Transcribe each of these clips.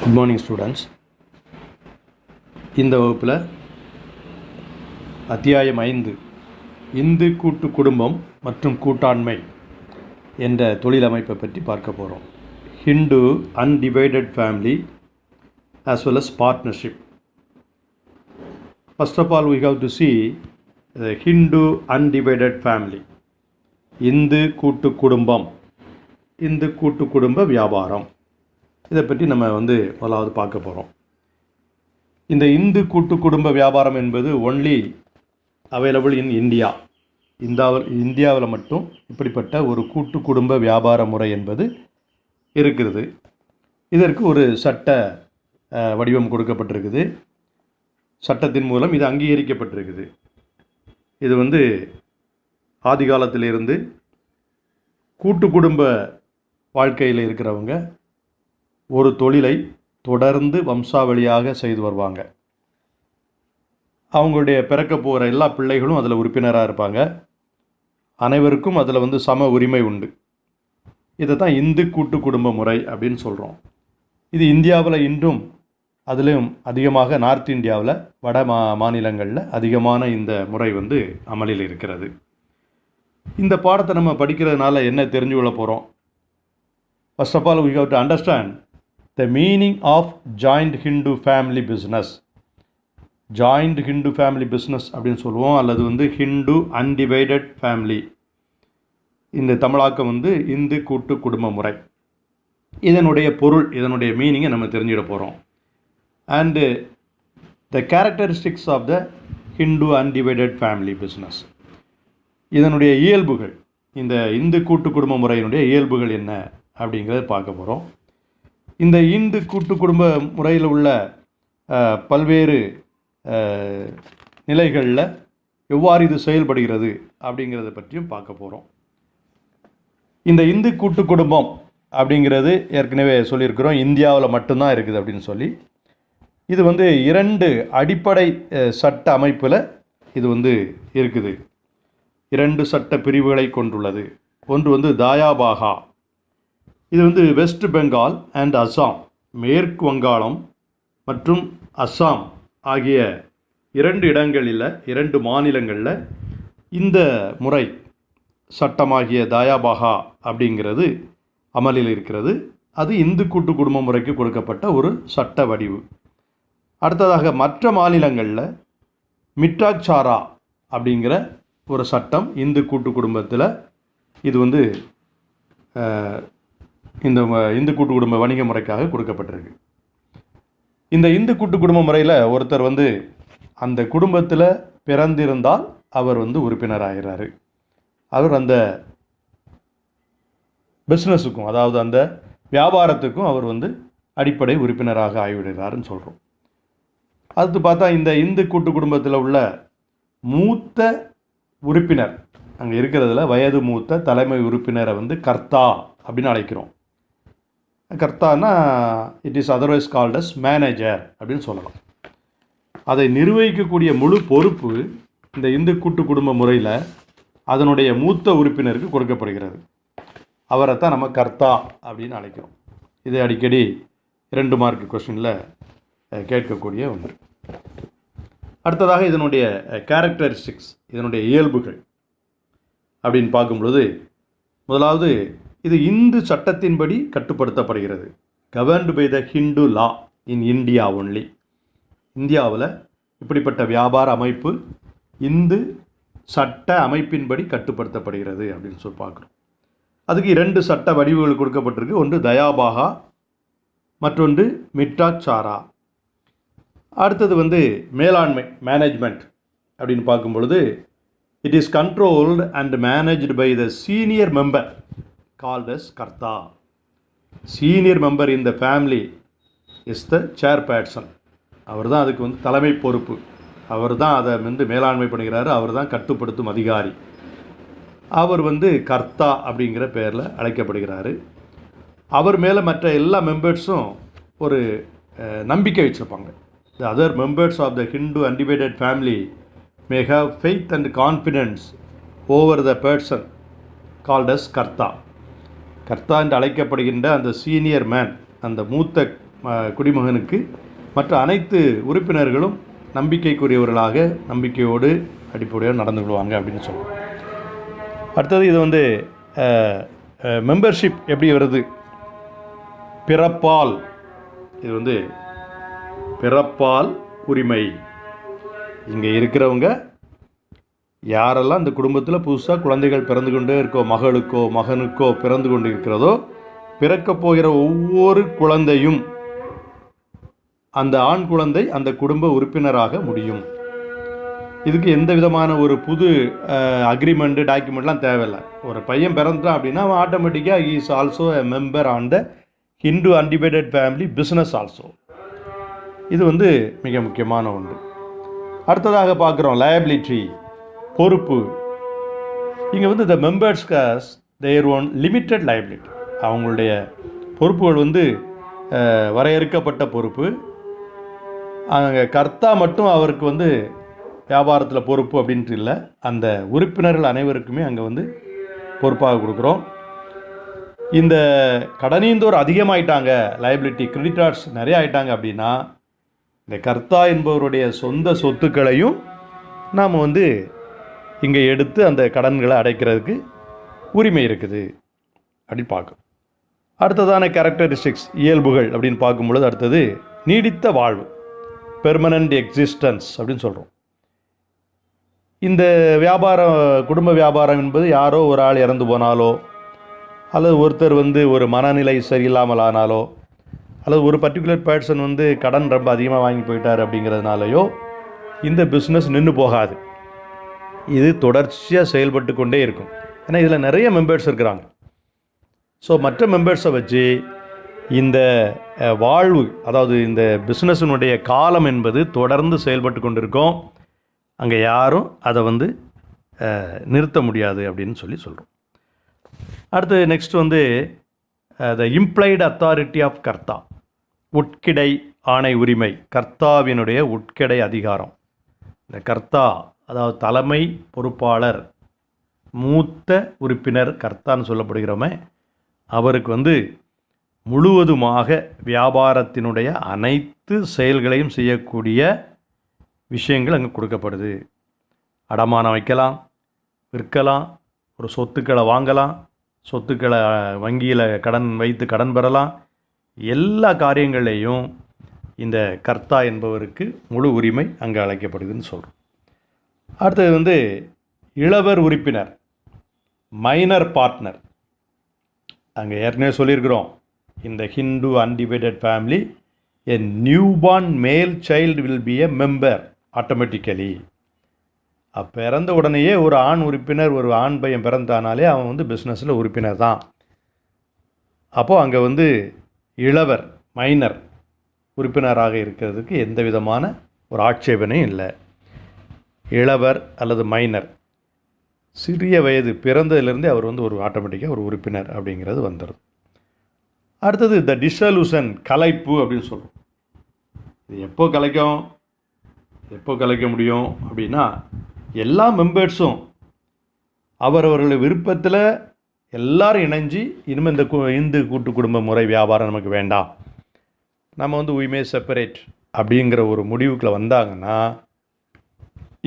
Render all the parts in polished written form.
Good morning students. இந்த வகுப்பில் அத்தியாயம் 5 இந்து கூட்டு குடும்பம் மற்றும் கூட்டாண்மை என்ற தொழிலமைப்பை பற்றி பார்க்க போகிறோம். Hindu undivided family as well as partnership. First of all, we have to see the Hindu undivided family. Hindu கூட்டு குடும்பம், இந்து கூட்டு குடும்ப வியாபாரம், இதை பற்றி நம்ம முதலாவது பார்க்க போகிறோம். இந்த இந்து கூட்டு குடும்ப வியாபாரம் என்பது ஒன்லி அவைலபிள் இன் இந்தியா. இந்தியாவில் மட்டும் இப்படிப்பட்ட ஒரு கூட்டு குடும்ப வியாபார முறை என்பது இருக்கிறது. இதற்கு ஒரு சட்ட வடிவம் கொடுக்கப்பட்டிருக்குது. சட்டத்தின் மூலம் இது அங்கீகரிக்கப்பட்டிருக்குது. இது ஆதி காலத்திலிருந்து கூட்டு குடும்ப வாழ்க்கையில் இருக்கிறவங்க ஒரு தொழிலை தொடர்ந்து வம்சாவளியாக செய்து வருவாங்க. அவங்களுடைய பிறக்க போகிற எல்லா பிள்ளைகளும் அதில் உறுப்பினராக இருப்பாங்க. அனைவருக்கும் அதில் சம உரிமை உண்டு. இதை தான் இந்து கூட்டு குடும்ப முறை அப்படின்னு சொல்கிறோம். இது இந்தியாவில் இன்றும் அதிலும் அதிகமாக நார்த் இந்தியாவில் வட மாநிலங்களில் அதிகமான இந்த முறை அமலில் இருக்கிறது. இந்த பாடத்தை நம்ம படிக்கிறதுனால என்ன தெரிஞ்சு கொள்ள போகிறோம்? First of all, we have to understand the meaning of joint Hindu family business. Joint Hindu family business அப்படின்னு சொல்லுவோம், அல்லது Hindu undivided family. இந்த தமிழாக்கம் இந்து கூட்டு குடும்ப முறை. இதனுடைய பொருள், இதனுடைய மீனிங்கை நம்ம தெரிஞ்சிட போகிறோம். And the characteristics of the Hindu undivided family business. இதனுடைய இயல்புகள், இந்த இந்து கூட்டு குடும்ப முறையினுடைய இயல்புகள் என்ன அப்படிங்கிறத பார்க்க போகிறோம். இந்த இந்து கூட்டு குடும்ப முறையில் உள்ள பல்வேறு நிலைகளில் எவ்வாறு இது செயல்படுகிறது அப்படிங்கிறத பற்றியும் பார்க்க போகிறோம். இந்த இந்து கூட்டு குடும்பம் அப்படிங்கிறது ஏற்கனவே சொல்லியிருக்கிறோம், இந்தியாவில் மட்டும்தான் இருக்குது அப்படின்னு சொல்லி. இது இரண்டு அடிப்படை சட்ட அமைப்பில் இது இருக்குது. இரண்டு சட்ட பிரிவுகளை கொண்டுள்ளது. ஒன்று தாயாபாகா. இது வெஸ்ட் பெங்கால் அண்ட் அஸ்ஸாம், மேற்கு வங்காளம் மற்றும் அஸ்ஸாம் ஆகிய இரண்டு இடங்களில், இரண்டு மாநிலங்களில் இந்த முறை சட்டமாகிய தாயாபாகா அப்படிங்கிறது அமலில் இருக்கிறது. அது இந்து கூட்டு குடும்ப முறைக்கு கொடுக்கப்பட்ட ஒரு சட்ட வடிவு. அடுத்ததாக மற்ற மாநிலங்களில் மிட்டாச்சாரா அப்படிங்கிற ஒரு சட்டம் இந்து கூட்டு குடும்பத்தில் இது இந்த இந்து கூட்டு குடும்ப வணிக முறைக்காக கொடுக்கப்பட்டிருக்கு. இந்த இந்து கூட்டு குடும்ப முறையில் ஒருத்தர் அந்த குடும்பத்தில் பிறந்திருந்தால் அவர் உறுப்பினராகிறாரு. அவர் அந்த பிஸ்னஸுக்கும், அதாவது அந்த வியாபாரத்துக்கும் அவர் அடிப்படை உறுப்பினராக ஆகிவிடுகிறாருன்னு சொல்கிறோம். அடுத்து பார்த்தா இந்த இந்து கூட்டு குடும்பத்தில் உள்ள மூத்த உறுப்பினர், அங்கே இருக்கிறதுல வயது மூத்த தலைமை உறுப்பினரை கர்த்தா அப்படின்னு அழைக்கிறோம். கர்த்தானா it is otherwise called as manager அப்படின்னு சொல்லலாம். அதை நிர்வகிக்கக்கூடிய முழு பொறுப்பு இந்த இந்து கூட்டு குடும்ப முறையில் அதனுடைய மூத்த உறுப்பினருக்கு கொடுக்கப்படுகிறது. அவரைத்தான் நம்ம கர்த்தா அப்படின்னு அழைக்கிறோம். இது அடிக்கடி 2 மார்க் கொஸ்டினில் கேட்கக்கூடிய ஒன்று. அடுத்ததாக இதனுடைய கேரக்டரிஸ்டிக்ஸ், இதனுடைய இயல்புகள் அப்படின்னு பார்க்கும்பொழுது, முதலாவது இது இந்து சட்டத்தின்படி கட்டுப்படுத்தப்படுகிறது. Governed by the Hindu law in India only. இந்தியாவில் இப்படிப்பட்ட வியாபார அமைப்பு இந்து சட்ட அமைப்பின்படி கட்டுப்படுத்தப்படுகிறது அப்படின்னு சொல்லி பார்க்குறோம். அதுக்கு 2 சட்ட வடிவுகள் கொடுக்கப்பட்டிருக்கு. ஒன்று தயாபாகா, மற்றொன்று மிட்டாச்சாரா. அடுத்தது மேலாண்மை, மேனேஜ்மெண்ட் அப்படின்னு பார்க்கும் பொழுது, it is controlled and managed by the senior member called as Karta. Senior member in the family is the chairperson. அவர் தான் அதுக்கு தலைமை பொறுப்பு. அவர் தான் அதை மேலாண்மை பண்ணுகிறாரு. அவர் தான் கட்டுப்படுத்தும் அதிகாரி. அவர் கர்த்தா அப்படிங்கிற பெயரில் அழைக்கப்படுகிறாரு. அவர் மேலே மற்ற எல்லா மெம்பர்ஸும் ஒரு நம்பிக்கை வச்சுருப்பாங்க. The other members of the Hindu undivided family may have faith and confidence over the person called as Karta. கர்த்தா என்று அழைக்கப்படுகின்ற அந்த சீனியர் மேன், அந்த மூத்த குடிமகனுக்கு மற்ற அனைத்து உறுப்பினர்களும் நம்பிக்கைக்குரியவர்களாக நம்பிக்கையோடு அடிப்படையோடு நடந்து கொள்வாங்க அப்படின்னு சொல்லுவோம். அடுத்தது இது வந்து மெம்பர்ஷிப் எப்படி வருது? பிறப்பால். இது வந்து பிறப்பால் உரிமை. இங்கே இருக்கிறவங்க யாரெல்லாம் இந்த குடும்பத்தில் புதுசாக குழந்தைகள் பிறந்து கொண்டே இருக்கோ, மகளுக்கோ மகனுக்கோ பிறந்து கொண்டு இருக்கிறதோ, பிறக்கப் போகிற ஒவ்வொரு குழந்தையும் அந்த ஆண் குழந்தை அந்த குடும்ப உறுப்பினராக முடியும். இதுக்கு எந்த விதமான ஒரு புது அக்ரிமெண்ட்டு டாக்குமெண்ட்லாம் தேவையில்லை. ஒரு பையன் பிறந்துட்டான் அப்படின்னா அவன் ஆட்டோமேட்டிக்காக he is also a member on the Hindu undivided family business also. இது வந்து மிக முக்கியமான ஒன்று. அடுத்ததாக பார்க்குறோம் லயபிலிட்டி, பொறுப்பு. இங்கே வந்து the members has their own limited liability. அவங்களுடைய பொறுப்புகள் வந்து வரையறுக்கப்பட்ட பொறுப்பு. அங்கே கர்த்தா மட்டும் அவருக்கு வந்து வியாபாரத்தில் பொறுப்பு அப்படின்ட்டு இல்லை, அந்த உறுப்பினர்கள் அனைவருக்குமே அங்கே வந்து பொறுப்பாக கொடுக்குறோம். இந்த கடனீந்தோர் அதிகமாயிட்டாங்க, லயபிலிட்டி கிரெடிட்டார்ஸ் நிறைய ஆயிட்டாங்க அப்படின்னா இந்த கர்த்தா என்பவருடைய சொந்த சொத்துக்களையும் நாம் வந்து இங்கே எடுத்து அந்த கடன்களை அடைக்கிறதுக்கு உரிமை இருக்குது அப்படின்னு பார்க்கும். அடுத்ததான கேரக்டரிஸ்டிக்ஸ், இயல்புகள் அப்படின்னு பார்க்கும்பொழுது அடுத்தது நீடித்த வாழ்வு, பெர்மனண்ட் எக்ஸிஸ்டன்ஸ் அப்படின்னு சொல்கிறோம். இந்த வியாபாரம், குடும்ப வியாபாரம் என்பது யாரோ ஒரு ஆள் இறந்து போனாலோ, அல்லது ஒருத்தர் வந்து ஒரு மனநிலை சரியில்லாமல் ஆனாலோ, அல்லது ஒரு பர்டிகுலர் பர்சன் வந்து கடன் ரொம்ப அதிகமாக வாங்கி போயிட்டார் அப்படிங்கிறதுனாலையோ இந்த பிஸ்னஸ் நின்று போகாது. இது தொடர்ச்சியாக செயல்பட்டு கொண்டே இருக்கும். ஏன்னா இதில் நிறைய மெம்பர்ஸ் இருக்கிறாங்க. ஸோ மற்ற மெம்பர்ஸை வச்சு இந்த வாழ்வு, அதாவது இந்த பிஸ்னஸினுடைய காலம் என்பது தொடர்ந்து செயல்பட்டு கொண்டிருக்கும். அங்கே யாரும் அதை வந்து நிறுத்த முடியாது அப்படின்னு சொல்கிறோம். அடுத்து நெக்ஸ்ட் வந்து த இம்ப்ளைடு அத்தாரிட்டி ஆஃப் கர்த்தா, உட்கிடை ஆணை உரிமை, கர்த்தாவினுடைய உட்கிடை அதிகாரம். இந்த கர்த்தா அதாவது தலைமை பொறுப்பாளர், மூத்த உறுப்பினர் கர்த்தான்னு சொல்லப்படுகிறோமே, அவருக்கு வந்து முழுவதுமாக வியாபாரத்தினுடைய அனைத்து செயல்களையும் செய்யக்கூடிய விஷயங்கள் அங்கே கொடுக்கப்படுது. அடமானம் வைக்கலாம், விற்கலாம், ஒரு சொத்துக்களை வாங்கலாம், சொத்துக்களை வங்கியில் கடன் வைத்து கடன் பெறலாம். எல்லா காரியங்களையும் இந்த கர்த்தா என்பவருக்கு முழு உரிமை அங்கே அழைக்கப்படுதுன்னு சொல்கிறோம். அடுத்தது வந்து இளவர் உறுப்பினர், மைனர் பார்ட்னர். அங்கே ஏற்கனவே சொல்லியிருக்கிறோம், இந்த ஹிந்து அன்டிவைடட் ஃபேமிலி எ நியூபார்ன் மேல் child will be a member automatically. பிறந்த உடனேயே ஒரு ஆண் உறுப்பினர், ஒரு ஆண் பையன் பிறந்தானாலே அவன் வந்து பிஸ்னஸில் உறுப்பினர் தான். அப்போது அங்கே வந்து இளவர் மைனர் உறுப்பினராக இருக்கிறதுக்கு எந்த விதமான ஒரு ஆட்சேபனையும் இல்லை. இளவர் அல்லது மைனர் சிறிய வயது பிறந்ததிலிருந்தே அவர் வந்து ஒரு ஆட்டோமேட்டிக்காக ஒரு உறுப்பினர் அப்படிங்கிறது வந்துடும். அடுத்தது த டிசல்யூஷன், கலைப்பு அப்படின்னு சொல்கிறோம். இது எப்போ கலைக்க முடியும் அப்படின்னா எல்லா மெம்பர்ஸும் அவரவர்களுடைய விருப்பத்தில் எல்லாரும் இணைஞ்சு இனிமேல் இந்த இந்து கூட்டு குடும்ப முறை வியாபாரம் நமக்கு வேண்டாம், நம்ம வந்து we may separate அப்படிங்கிற ஒரு முடிவுக்குள்ள வந்தாங்கன்னா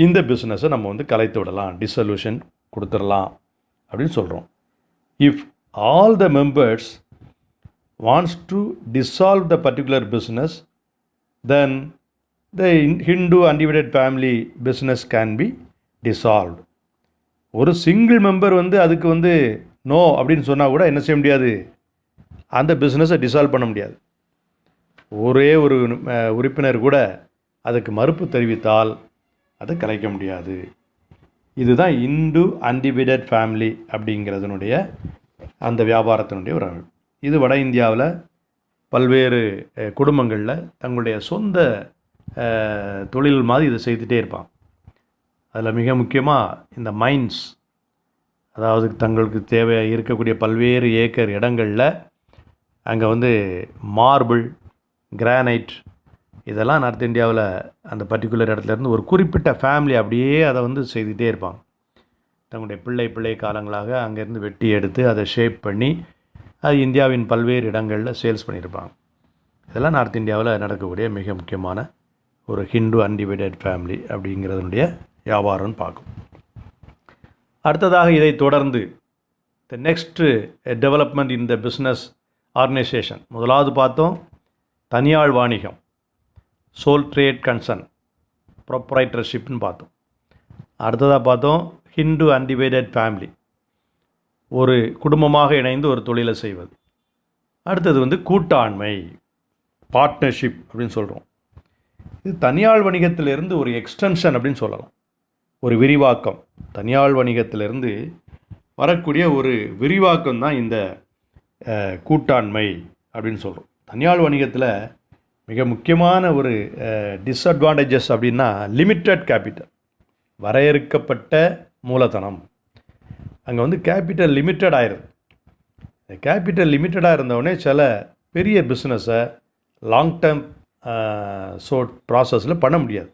இந்த பிஸ்னஸை நம்ம வந்து கலைத்து விடலாம், டிசல்யூஷன் கொடுத்துடலாம் அப்படின்னு சொல்கிறோம். If all the members wants to dissolve the particular business, then the Hindu undivided family business can be dissolved. ஒரு சிங்கிள் மெம்பர் வந்து அதுக்கு வந்து நோ அப்படின்னு சொன்னால் கூட என்ன செய்ய முடியாது, அந்த பிஸ்னஸை டிசால்வ் பண்ண முடியாது. ஒரே ஒரு உறுப்பினர் கூட அதுக்கு மறுப்பு தெரிவித்தால் அதை கலைக்க முடியாது. இதுதான் இந்து அன்டிவைடட் ஃபேமிலி அப்படிங்கிறதுனுடைய அந்த வியாபாரத்தினுடைய ஒரு அமைப்பு. இது வட இந்தியாவில் பல்வேறு குடும்பங்களில் தங்களுடைய சொந்த தொழில் மாதிரி இதை செய்துகிட்டே இருப்பாங்க. அதில் மிக முக்கியமாக இந்த மைன்ஸ், அதாவது தங்களுக்கு தேவை இருக்கக்கூடிய பல்வேறு ஏக்கர் இடங்களில் அங்கே வந்து மார்பிள், கிரானைட் இதெல்லாம் நார்த் இந்தியாவில் அந்த பர்டிகுலர் இடத்துலேருந்து ஒரு குறிப்பிட்ட ஃபேமிலி அப்படியே அதை வந்து செய்துகிட்டே இருப்பாங்க. தங்களுடைய பிள்ளை காலங்களாக அங்கேருந்து வெட்டி எடுத்து அதை ஷேப் பண்ணி அது இந்தியாவின் பல்வேறு இடங்களில் சேல்ஸ் பண்ணியிருப்பாங்க. இதெல்லாம் நார்த் இந்தியாவில் நடக்கக்கூடிய மிக முக்கியமான ஒரு ஹிந்து அன்டிவைடட் ஃபேமிலி அப்படிங்கிறதுனுடைய வியாபாரம்னு பார்க்கும். அடுத்ததாக இதை தொடர்ந்து த next development in the business organisation. முதலாவது பார்த்தோம் தனியாள் வாணிகம், சோல் ட்ரேட் கன்சர்ன், ப்ரொப்ரைட்டர்ஷிப்னு பார்த்தோம். அடுத்ததாக பார்த்தோம் ஹிந்து அன்டிவைடட் ஃபேமிலி, ஒரு குடும்பமாக இணைந்து ஒரு தொழிலை செய்வது. அடுத்தது கூட்டாண்மை, பார்ட்னர்ஷிப் அப்படின்னு சொல்கிறோம். இது தனியாள் வணிகத்திலிருந்து ஒரு எக்ஸ்டென்ஷன் அப்படின்னு சொல்லலாம், ஒரு விரிவாக்கம். தனியாள் வணிகத்திலிருந்து வரக்கூடிய ஒரு விரிவாக்கம் தான் இந்த கூட்டாண்மை அப்படின்னு சொல்கிறோம். தனியாள் வணிகத்தில் மிக முக்கியமான ஒரு டிஸ்அட்வான்டேஜஸ் அப்படின்னா லிமிட்டட் கேபிட்டல், வரையறுக்கப்பட்ட மூலதனம். அங்கே கேபிட்டல் லிமிட்டட் ஆயிடுது. கேபிட்டல் லிமிட்டடாக இருந்தவுடனே சில பெரிய பிஸ்னஸை லாங் டேர்ம் ப்ராசஸில் பண்ண முடியாது.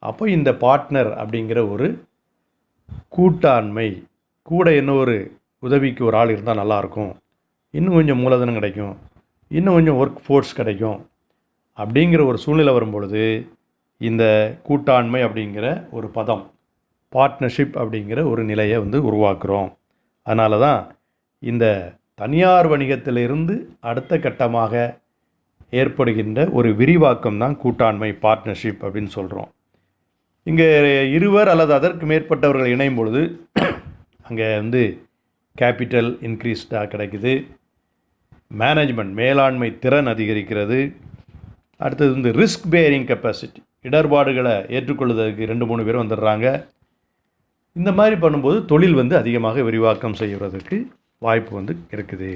அப்போ இந்த பார்ட்னர் அப்படிங்கிற ஒரு கூட்டாண்மை, கூட இன்னொரு உதவிக்கு ஒரு ஆள் இருந்தால் நல்லாயிருக்கும், இன்னும் கொஞ்சம் மூலதனம் கிடைக்கும், இன்னும் கொஞ்சம் ஒர்க் ஃபோர்ஸ் கிடைக்கும் அப்படிங்கிற ஒரு சூழ்நிலை வரும்பொழுது இந்த கூட்டாண்மை அப்படிங்கிற ஒரு பதம், பார்ட்னர்ஷிப் அப்படிங்கிற ஒரு நிலையை உருவாக்குறோம். அதனால தான் இந்த தனியார் வணிகத்திலிருந்து அடுத்த கட்டமாக ஏற்படுகின்ற ஒரு விரிவாக்கம் தான் கூட்டாண்மை, பார்ட்னர்ஷிப் அப்படின்னு சொல்கிறோம். இங்கே இருவர் அல்லது அதற்கு மேற்பட்டவர்கள் இணையும் பொழுது அங்கே கேபிட்டல் இன்க்ரீஸ்டாக கிடைக்குது, மேனேஜ்மெண்ட் மேலாண்மை திறன் அதிகரிக்கிறது. அடுத்தது ரிஸ்க் பேரிங் கெப்பாசிட்டி, இடர்பாடுகளை ஏற்றுக்கொள்வதற்கு 2-3 பேர் வந்துடுறாங்க. இந்த மாதிரி பண்ணும்போது தொழில் அதிகமாக விரிவாக்கம் செய்வதற்கு வாய்ப்பு இருக்குது.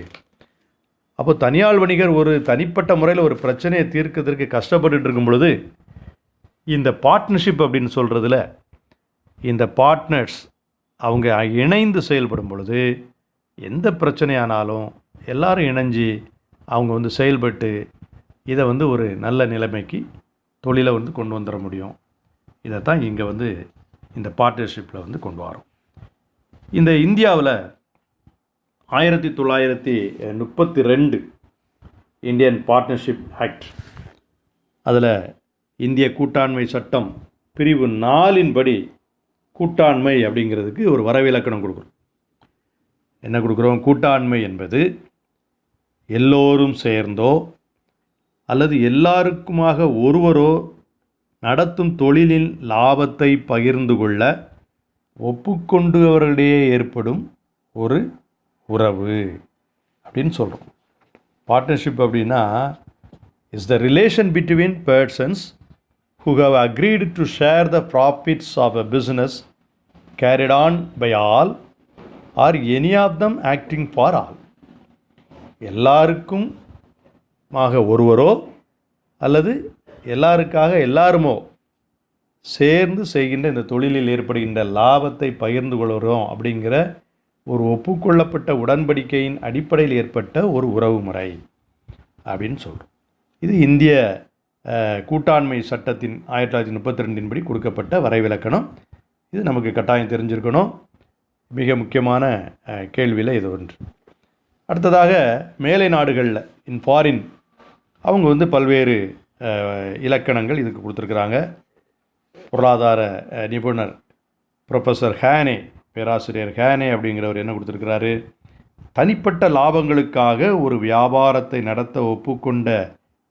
அப்போ தனியாள் வணிகர் ஒரு தனிப்பட்ட முறையில் ஒரு பிரச்சனையை தீர்க்கிறதுக்கு கஷ்டப்பட்டு இருக்கும் பொழுது இந்த பார்ட்னர்ஷிப் அப்படின்னு சொல்கிறதுல இந்த பார்ட்னர்ஸ் அவங்க இணைந்து செயல்படும் பொழுது எந்த பிரச்சனையானாலும் எல்லாரும் இணைஞ்சு அவங்க செயல்பட்டு இதை ஒரு நல்ல நிலைமைக்கு தொழிலை கொண்டு வந்துட முடியும். இதைத்தான் இங்கே இந்த பார்ட்னர்ஷிப்பில் கொண்டு வரோம். இந்த இந்தியாவில் 1932 இந்தியன் பார்ட்னர்ஷிப் ஆக்ட், அதில் இந்திய கூட்டாண்மை சட்டம் பிரிவு 4 படி கூட்டாண்மை அப்படிங்கிறதுக்கு ஒரு வரவிலக்கணம் கொடுக்குறோம். என்ன கொடுக்குறோம்? கூட்டாண்மை என்பது எல்லோரும் சேர்ந்தோ அல்லது எல்லாருக்குமாக ஒருவரோ நடத்தும் தொழிலின் லாபத்தை பகிர்ந்து கொள்ள ஒப்புக்கொண்டவர்களிடையே ஏற்படும் ஒரு உறவு அப்படின்னு சொல்கிறோம். பார்ட்னர்ஷிப் அப்படின்னா is the relation between persons who have agreed to share the profits of a business carried on by all or any of them acting for all. எல்லாருக்கும் ஒருவரோ அல்லது எல்லாருக்காக எல்லாருமோ சேர்ந்து செய்கின்ற இந்த தொழிலில் ஏற்படுகின்ற லாபத்தை பகிர்ந்து கொள்கிறோம் அப்படிங்கிற ஒரு ஒப்புக்கொள்ளப்பட்ட உடன்படிக்கையின் அடிப்படையில் ஏற்பட்ட ஒரு உறவு முறை அப்படின்னு சொல்கிறோம். இது இந்திய கூட்டாண்மை சட்டத்தின் 1932 படி கொடுக்கப்பட்ட வரைவிலக்கணம். இது நமக்கு கட்டாயம் தெரிஞ்சிருக்கணும். மிக முக்கியமான கேள்வியில் இது ஒன்று. அடுத்ததாக மேலை நாடுகளில் ஃபாரின் அவங்க பல்வேறு இலக்கணங்கள் இதுக்கு கொடுத்துருக்குறாங்க. பொருளாதார நிபுணர் ப்ரொஃபஸர் ஹேனே, பேராசிரியர் ஹேனே அப்படிங்கிறவர் என்ன கொடுத்துருக்கிறாரு? தனிப்பட்ட லாபங்களுக்காக ஒரு வியாபாரத்தை நடத்த ஒப்புக்கொண்ட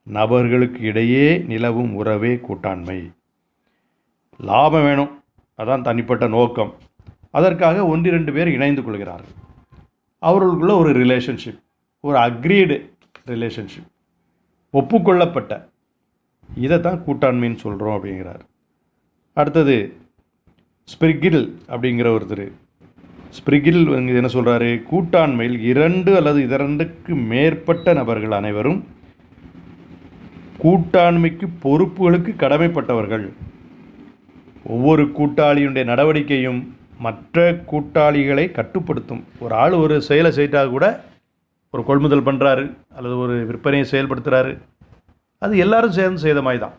நபர்களுக்கு இடையே நிலவும் உறவே கூட்டாண்மை. லாபம் வேணும், அதான் தனிப்பட்ட நோக்கம். அதற்காக 1-2 பேர் இணைந்து கொள்கிறார்கள். அவர்களுக்குள்ள ஒரு ரிலேஷன்ஷிப், ஒரு அக்ரீடு ரிலேஷன்ஷிப், ஒப்புக்கொள்ளப்பட்ட, இதைத்தான் கூட்டாண்மைன்னு சொல்கிறோம் அப்படிங்கிறார். அடுத்தது ஸ்பிரிகில் அப்படிங்கிற ஒருத்தர். ஸ்பிரிகில் என்ன சொல்கிறாரு? கூட்டாண்மையில் 2 அல்லது 2க்கு மேற்பட்ட நபர்கள் அனைவரும் கூட்டாண்மைக்கு பொறுப்புகளுக்கு கடமைப்பட்டவர்கள். ஒவ்வொரு கூட்டாளியுடைய நடவடிக்கையும் மற்ற கூட்டாளிகளை கட்டுப்படுத்தும். ஒரு ஆள் ஒரு செயலை செய்தால் கூட, ஒரு கொள்முதல் பண்ணுறாரு அல்லது ஒரு விற்பனையை செயல்படுத்துகிறாரு, அது எல்லாரும் சேர்ந்து செய்த மாதிரி தான்.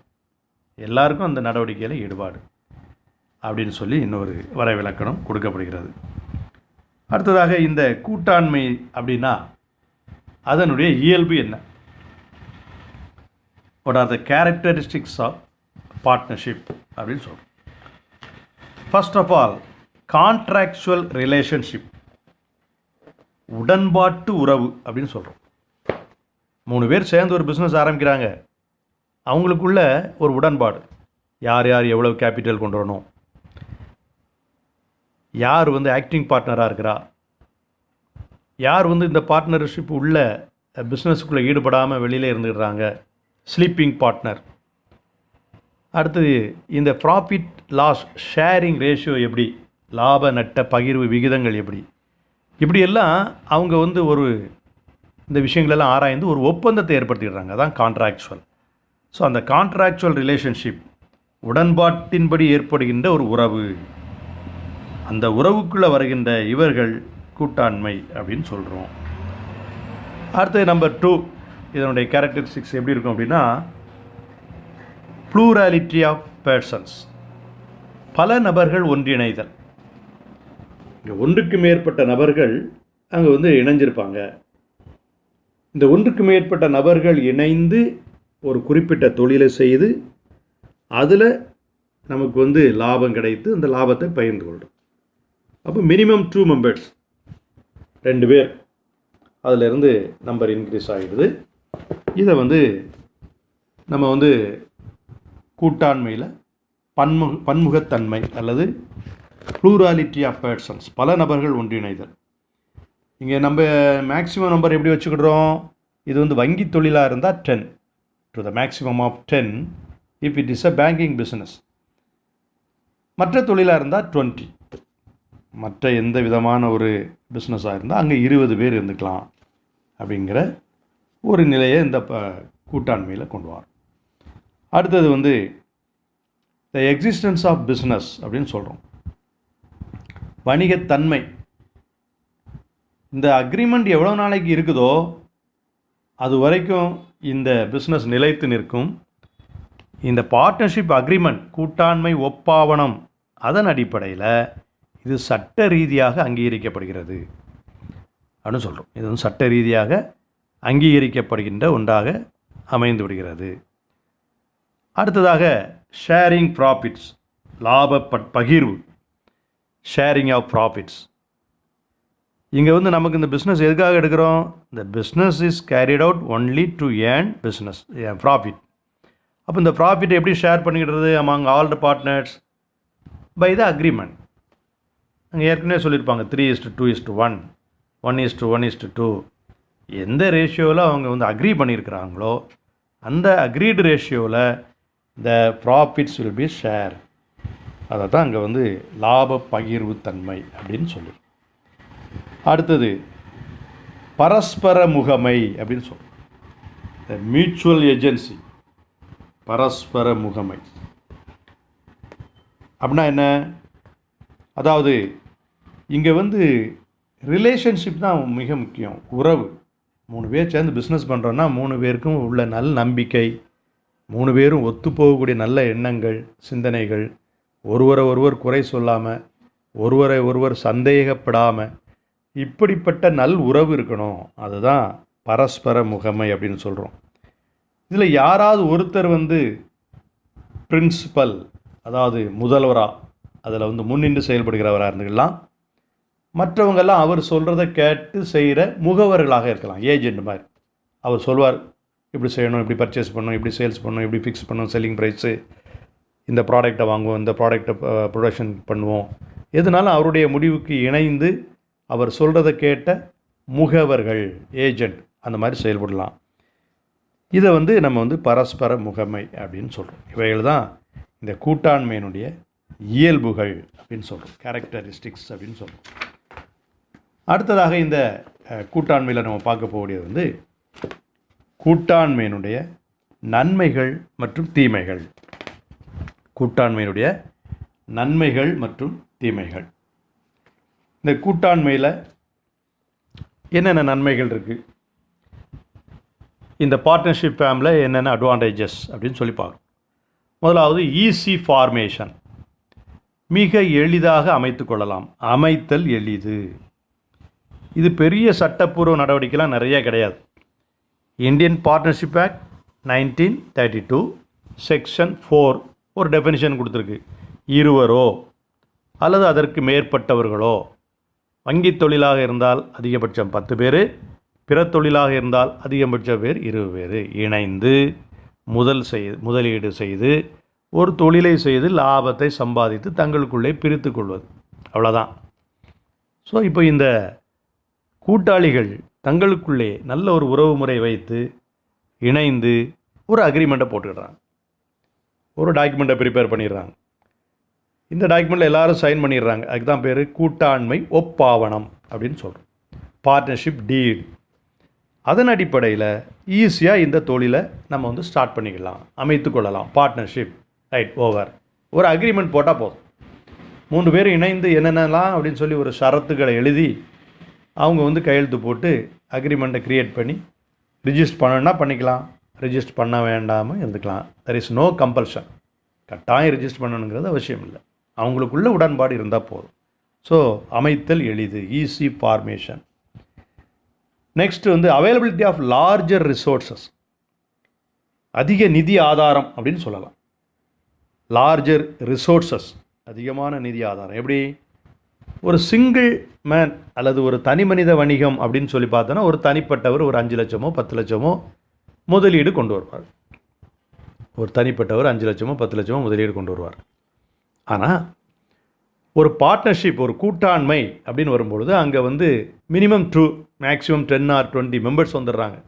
எல்லாருக்கும் அந்த நடவடிக்கையில் ஈடுபாடு அப்படின்னு சொல்லி இன்னொரு வரைவிலக்கணம் கொடுக்கப்படுகிறது. அடுத்ததாக இந்த கூட்டாண்மை அப்படின்னா அதனுடைய இயல்பு என்ன? what are the characteristics of partnership அப்படின்னு சொல்கிறோம். First of all contractual relationship, உடன்பாட்டு உறவு அப்படின்னு சொல்கிறோம். 3 பேர் சேர்ந்து ஒரு பிஸ்னஸ் ஆரம்பிக்கிறாங்க, அவங்களுக்குள்ள ஒரு உடன்பாடு, யார் யார் எவ்வளவு கேபிட்டல் கொண்டு வரணும், யார் ஆக்டிங் பார்ட்னராக இருக்கிறா, யார் இந்த பார்ட்னர்ஷிப் உள்ள பிஸ்னஸுக்குள்ளே ஈடுபடாமல் வெளியில் இருந்துக்கிறாங்க, ஸ்லீப்பிங் பார்ட்னர். அடுத்தது இந்த ப்ராஃபிட் லாஸ் ஷேரிங் ரேஷியோ எப்படி, லாப நட்ட பகிர்வு விகிதங்கள் எப்படி, இப்படியெல்லாம் அவங்க ஒரு இந்த விஷயங்களெல்லாம் ஆராய்ந்து ஒரு ஒப்பந்தத்தை ஏற்படுத்திடுறாங்க. அதான் கான்ட்ராக்சுவல். ஸோ அந்த கான்ட்ராக்சுவல் ரிலேஷன்ஷிப், உடன்பாட்டின்படி ஏற்படுகின்ற ஒரு உறவு, அந்த உறவுக்குள்ளே வருகின்ற இவர்கள் கூட்டாண்மை அப்படின்னு சொல்கிறோம். அடுத்தது நம்பர் 2, இதனுடைய கேரக்டரிஸ்டிக்ஸ் எப்படி இருக்கும் அப்படின்னா, ப்ளூராலிட்டி ஆஃப் பர்சன்ஸ், பல நபர்கள் ஒன்றிணைதல். இங்கே ஒன்றுக்கு மேற்பட்ட நபர்கள் அங்கே இணைஞ்சிருப்பாங்க. இந்த ஒன்றுக்கு மேற்பட்ட நபர்கள் இணைந்து ஒரு குறிப்பிட்ட தொழிலை செய்து அதில் நமக்கு லாபம் கிடைத்து அந்த லாபத்தை பகிர்ந்து கொள்ளும். அப்போ மினிமம் 2 மெம்பர்ஸ், 2 பேர், அதிலிருந்து நம்பர் இன்க்ரீஸ் ஆகிடுது. இதை நம்ம கூட்டாண்மையில் பன்முகத்தன்மை அல்லது ப்ளூராலிட்டி ஆஃப் பர்சன்ஸ், பல நபர்கள் ஒன்றிணைதல். இங்கே நம்ம மேக்ஸிமம் நம்பர் எப்படி வச்சுக்கிடுறோம், இது வங்கி தொழிலாக இருந்தால் 10 to the maximum of 10 if it is a banking business. மற்ற தொழிலாக இருந்தால் 20, மற்ற எந்த விதமான ஒரு பிஸ்னஸாக இருந்தால் அங்கே 20 பேர் இருந்துக்கலாம் அப்படிங்கிற ஒரு நிலையை இந்த கூட்டாண்மையில் கொண்டு வரோம். அடுத்தது த எக்ஸிஸ்டன்ஸ் ஆஃப் பிஸ்னஸ் அப்படின்னு சொல்கிறோம். வணிகத்தன்மை, இந்த அக்ரிமெண்ட் எவ்வளோ நாளைக்கு இருக்குதோ அது வரைக்கும் இந்த பிஸ்னஸ் நிலைத்து நிற்கும். இந்த பார்ட்னர்ஷிப் அக்ரிமெண்ட், கூட்டாண்மை ஒப்பாவனம், அதன் அடிப்படையில் இது சட்ட ரீதியாக அங்கீகரிக்கப்படுகிறது அப்படின்னு சொல்கிறோம். இது சட்ட ரீதியாக அங்கீகரிக்கப்படுகின்ற ஒன்றாக அமைந்து விடுகிறது. அடுத்ததாக ஷேரிங் ப்ராஃபிட்ஸ், லாப பகிர்வு, ஷேரிங் ஆஃப் ப்ராஃபிட்ஸ். இங்கே நமக்கு இந்த பிஸ்னஸ் எதுக்காக எடுக்கிறோம், இந்த business is carried out only to earn business profit. அப்போ இந்த ப்ராஃபிட்டை எப்படி ஷேர் பண்ணிக்கிடுறது among all the partners, by the agreement. அங்கே ஏற்கனவே சொல்லியிருப்பாங்க 3:2:1, 1:1:2, எந்த ரேஷியோவில் அவங்க அக்ரி பண்ணியிருக்கிறாங்களோ அந்த அக்ரீடு ரேஷியோவில் த ப்ராஃபிட்ஸ் வில் பி ஷேர். அதை தான் அங்கே லாப பகிர்வு தன்மை அப்படின்னு சொல்லி. அடுத்தது பரஸ்பர முகமை அப்படின்னு சொல்கிறோம். த மியூச்சுவல் ஏஜென்சி, பரஸ்பர முகமை அப்படின்னா என்ன, அதாவது இங்கே ரிலேஷன்ஷிப் தான் மிக முக்கியம். உறவு, 3 பேர் சேர்ந்து பிஸ்னஸ் பண்ணுறோன்னா 3 பேருக்கும் உள்ள நல்ல நம்பிக்கை, 3 பேரும் ஒத்துப்போகக்கூடிய நல்ல எண்ணங்கள், சிந்தனைகள், ஒருவரை குறை சொல்லாமல், ஒருவரை சந்தேகப்படாமல், இப்படிப்பட்ட நல் உறவு இருக்கணும். அதுதான் பரஸ்பர முகமை அப்படின்னு சொல்கிறோம். இதில் யாராவது ஒருத்தர் பிரின்சிபல், அதாவது முதல்வராக அதில் முன்னின்று செயல்படுகிறவராக இருந்துக்கலாம். மற்றவங்கெல்லாம் அவர் சொல்கிறத கேட்டு செய்கிற முகவர்களாக இருக்கலாம், ஏஜெண்ட் மாதிரி. அவர் சொல்வார், இப்படி செய்யணும், இப்படி பர்ச்சேஸ் பண்ணணும், இப்படி சேல்ஸ் பண்ணணும், இப்படி ஃபிக்ஸ் பண்ணணும், செல்லிங் ப்ரைஸு, இந்த ப்ராடக்டை வாங்குவோம், இந்த ப்ராடக்டை ப்ரொடக்ஷன் பண்ணுவோம். எதுனாலும் அவருடைய முடிவுக்கு இணைந்து அவர் சொல்கிறத கேட்ட முகவர்கள், ஏஜெண்ட், அந்த மாதிரி செயல்படலாம். இதை நம்ம பரஸ்பர முகமை அப்படின்னு சொல்கிறோம். இவைகள் தான் இந்த கூட்டாண்மையினுடைய இயல்புகள் அப்படின்னு சொல்கிறோம், கேரக்டரிஸ்டிக்ஸ் அப்படின்னு சொல்கிறோம். அடுத்ததாக இந்த கூட்டாண்மையில் நம்ம பார்க்க போகக்கூடியது கூட்டாண்மையினுடைய நன்மைகள் மற்றும் தீமைகள். கூட்டாண்மையினுடைய நன்மைகள் மற்றும் தீமைகள். இந்த கூட்டாண்மையில் என்னென்ன நன்மைகள் இருக்குது, இந்த பார்ட்னர்ஷிப் ஃபேமில் என்னென்ன அட்வான்டேஜஸ் அப்படின்னு சொல்லி பார்க்கணும். முதலாவது ஈஸி ஃபார்மேஷன், மிக எளிதாக அமைத்து கொள்ளலாம். அமைத்தல் எளிது. இது பெரிய சட்டப்பூர்வ நடவடிக்கைலாம் நிறைய கிடையாது. இந்தியன் பார்ட்னர்ஷிப் ஆக்ட் 1932 செக்ஷன் 4 ஒரு டெஃபினிஷன் கொடுத்துருக்கு. இருவரோ அல்லது அதற்கு மேற்பட்டவர்களோ, வங்கி தொழிலாக இருந்தால் அதிகபட்சம் 10 பேர், பிற தொழிலாக இருந்தால் அதிகபட்ச பேர் 20 பேர் இணைந்து முதலீடு செய்து ஒரு தொழிலை செய்து லாபத்தை சம்பாதித்து தங்களுக்குள்ளே பிரித்து கொள்வது, அவ்வளோதான். ஸோ இப்போ இந்த கூட்டாளிகள் தங்களுக்குள்ளே நல்ல ஒரு உறவு முறை வைத்து இணைந்து ஒரு அக்ரிமெண்ட்டை போட்டுக்கிடுறாங்க, ஒரு டாக்குமெண்ட்டை ப்ரிப்பேர் பண்ணிடுறாங்க. இந்த டாக்குமெண்ட்டில் எல்லோரும் சைன் பண்ணிடுறாங்க. அதுக்கு தான் பேர் கூட்டாண்மை ஒப்பாவணம் அப்படின்னு சொல்கிறோம், பார்ட்னர்ஷிப் டீட். அதன் அடிப்படையில் ஈஸியாக இந்த தொழிலை நம்ம வந்து ஸ்டார்ட் பண்ணிக்கலாம், அமைத்து கொள்ளலாம். Partnership right over. ஒரு அக்ரிமெண்ட் போட்டால் போதும். 3 பேர் இணைந்து என்னென்னலாம் அப்படின்னு சொல்லி ஒரு ஷரத்துக்களை எழுதி அவங்க வந்து கையெழுத்து போட்டு அக்ரிமெண்ட்டை க்ரியேட் பண்ணி ரிஜிஸ்டர் பண்ணணுன்னா பண்ணிக்கலாம், ரிஜிஸ்டர் பண்ண வேண்டாமல் இருந்துக்கலாம். There is no compulsion. கட்டாயம் ரிஜிஸ்டர் பண்ணணுங்கிறது அவசியம் இல்லை, அவங்களுக்குள்ள உடன்பாடு இருந்தால் போதும். ஸோ அமைத்தல் எளிது, ஈஸி ஃபார்மேஷன். நெக்ஸ்ட் வந்து அவைலபிலிட்டி ஆஃப் லார்ஜர் ரிசோர்ஸஸ், அதிக நிதி ஆதாரம் அப்படின்னு சொல்லலாம். லார்ஜர் ரிசோர்ஸஸ், அதிகமான நிதி ஆதாரம். எப்படி? ஒரு சிங்கிள் மேன் அல்லது ஒரு தனி மனித வணிகம் அப்படின்னு சொல்லி பார்த்தோன்னா ஒரு தனிப்பட்டவர் ஒரு 5 லட்சமோ 10 லட்சமோ முதலீடு கொண்டு வருவார். ஒரு தனிப்பட்டவர் 5 லட்சமோ 10 லட்சமோ முதலீடு கொண்டு வருவார். ஆனால் ஒரு பார்ட்னர்ஷிப், ஒரு கூட்டாண்மை அப்படின்னு வரும்பொழுது அங்கே வந்து மினிமம் 2 மேக்ஸிமம் 10 or 20 மெம்பர்ஸ் வந்துடுறாங்க.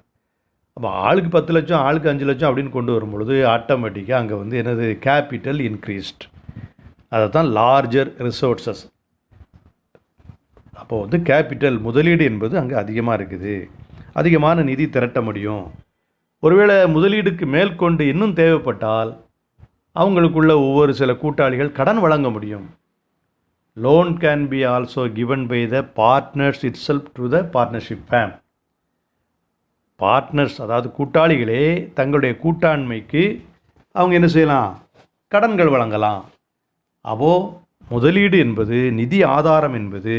அப்போ ஆளுக்கு 10 லட்சம் ஆளுக்கு 5 லட்சம் அப்படின்னு கொண்டு வரும்பொழுது ஆட்டோமேட்டிக்காக அங்கே வந்து என்னது கேபிட்டல் இன்க்ரீஸ்ட். அதை தான் லார்ஜர் ரிசோர்ஸஸ். அப்போது வந்து கேபிட்டல் முதலீடு என்பது அங்கே அதிகமாக இருக்குது, அதிகமான நிதி திரட்ட முடியும். ஒருவேளை முதலீடுக்கு மேற்கொண்டு இன்னும் தேவைப்பட்டால் அவங்களுக்குள்ள ஒவ்வொரு சில கூட்டாளிகள் கடன் வழங்க முடியும். Loan can be also given by the partners itself to the partnership firm. Partners அதாவது கூட்டாளிகளே தங்களுடைய கூட்டாண்மைக்கு அவங்க என்ன செய்யலாம்? கடன்கள் வழங்கலாம். அப்போது முதலீடு என்பது, நிதி ஆதாரம் என்பது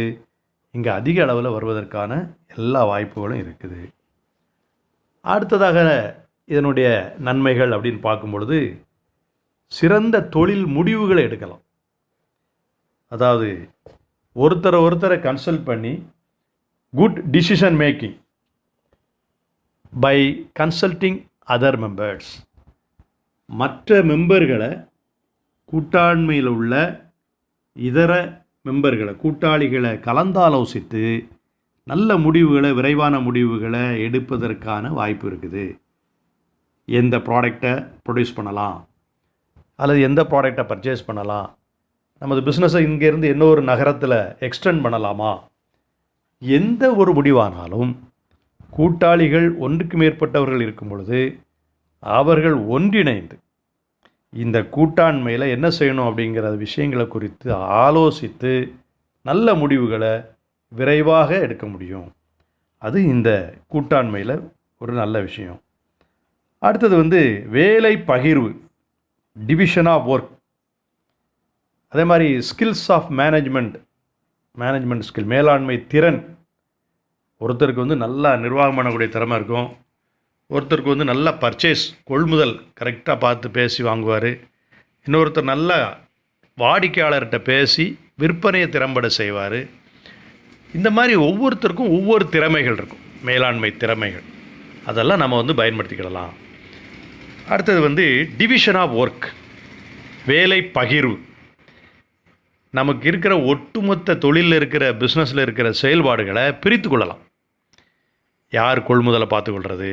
இங்கே அதிக அளவில் வருவதற்கான எல்லா வாய்ப்புகளும் இருக்குது. அடுத்ததாக இதனுடைய நன்மைகள் அப்படின்னு பார்க்கும் பொழுது சிறந்த தொழில் முடிவுகளை எடுக்கலாம். அதாவது ஒருத்தரை கன்சல்ட் பண்ணி good decision making by consulting other members. மற்ற மெம்பர்களை, கூட்டாண்மையில் உள்ள இதர மெம்பர்களை, கூட்டாளிகளை கலந்தாலோசித்து நல்ல முடிவுகளை, விரைவான முடிவுகளை எடுப்பதற்கான வாய்ப்பு இருக்குது. எந்த ப்ராடக்டை ப்ரொடியூஸ் பண்ணலாம் அல்லது எந்த ப்ராடக்டை பர்ச்சேஸ் பண்ணலாம், நமது பிஸ்னஸை இங்கேருந்து இன்னொரு நகரத்தில் எக்ஸ்டெண்ட் பண்ணலாமா, எந்த ஒரு முடிவானாலும் கூட்டாளிகள் ஒன்றுக்கு மேற்பட்டவர்கள் இருக்கும் பொழுது அவர்கள் ஒன்றிணைந்து இந்த கூட்டாண்மையில் என்ன செய்யணும் அப்படிங்கிற விஷயங்களை குறித்து ஆலோசித்து நல்ல முடிவுகளை விரைவாக எடுக்க முடியும். அது இந்த கூட்டாண்மையில் ஒரு நல்ல விஷயம். அடுத்தது வந்து வேலை பகிர்வு, டிவிஷன் ஆஃப் ஒர்க். அதே மாதிரி ஸ்கில்ஸ் ஆஃப் மேனேஜ்மெண்ட் ஸ்கில், மேலாண்மை திறன். ஒருத்தருக்கு வந்து நல்லா நிர்வாகம் பண்ணக்கூடிய திறமை இருக்கும், ஒருத்தருக்கு வந்து நல்லா பர்ச்சேஸ், கொள்முதல் கரெக்டாக பார்த்து பேசி வாங்குவார், இன்னொருத்தர் நல்லா வாடிக்கையாளர்கிட்ட பேசி விற்பனையை திறம்பட செய்வார். இந்த மாதிரி ஒவ்வொருத்தருக்கும் ஒவ்வொரு திறமைகள் இருக்கும், மேலாண்மை திறமைகள். அதெல்லாம் நம்ம வந்து பயன்படுத்திக்கிடலாம். அடுத்தது வந்து டிவிஷன் ஆஃப் ஒர்க், வேலை பகிர்வு. நமக்கு இருக்கிற ஒட்டுமொத்த தொழிலில் இருக்கிற, பிஸ்னஸில் இருக்கிற செயல்பாடுகளை பிரித்து கொள்ளலாம். யார் கொள்முதலை பார்த்துக்கொள்வது,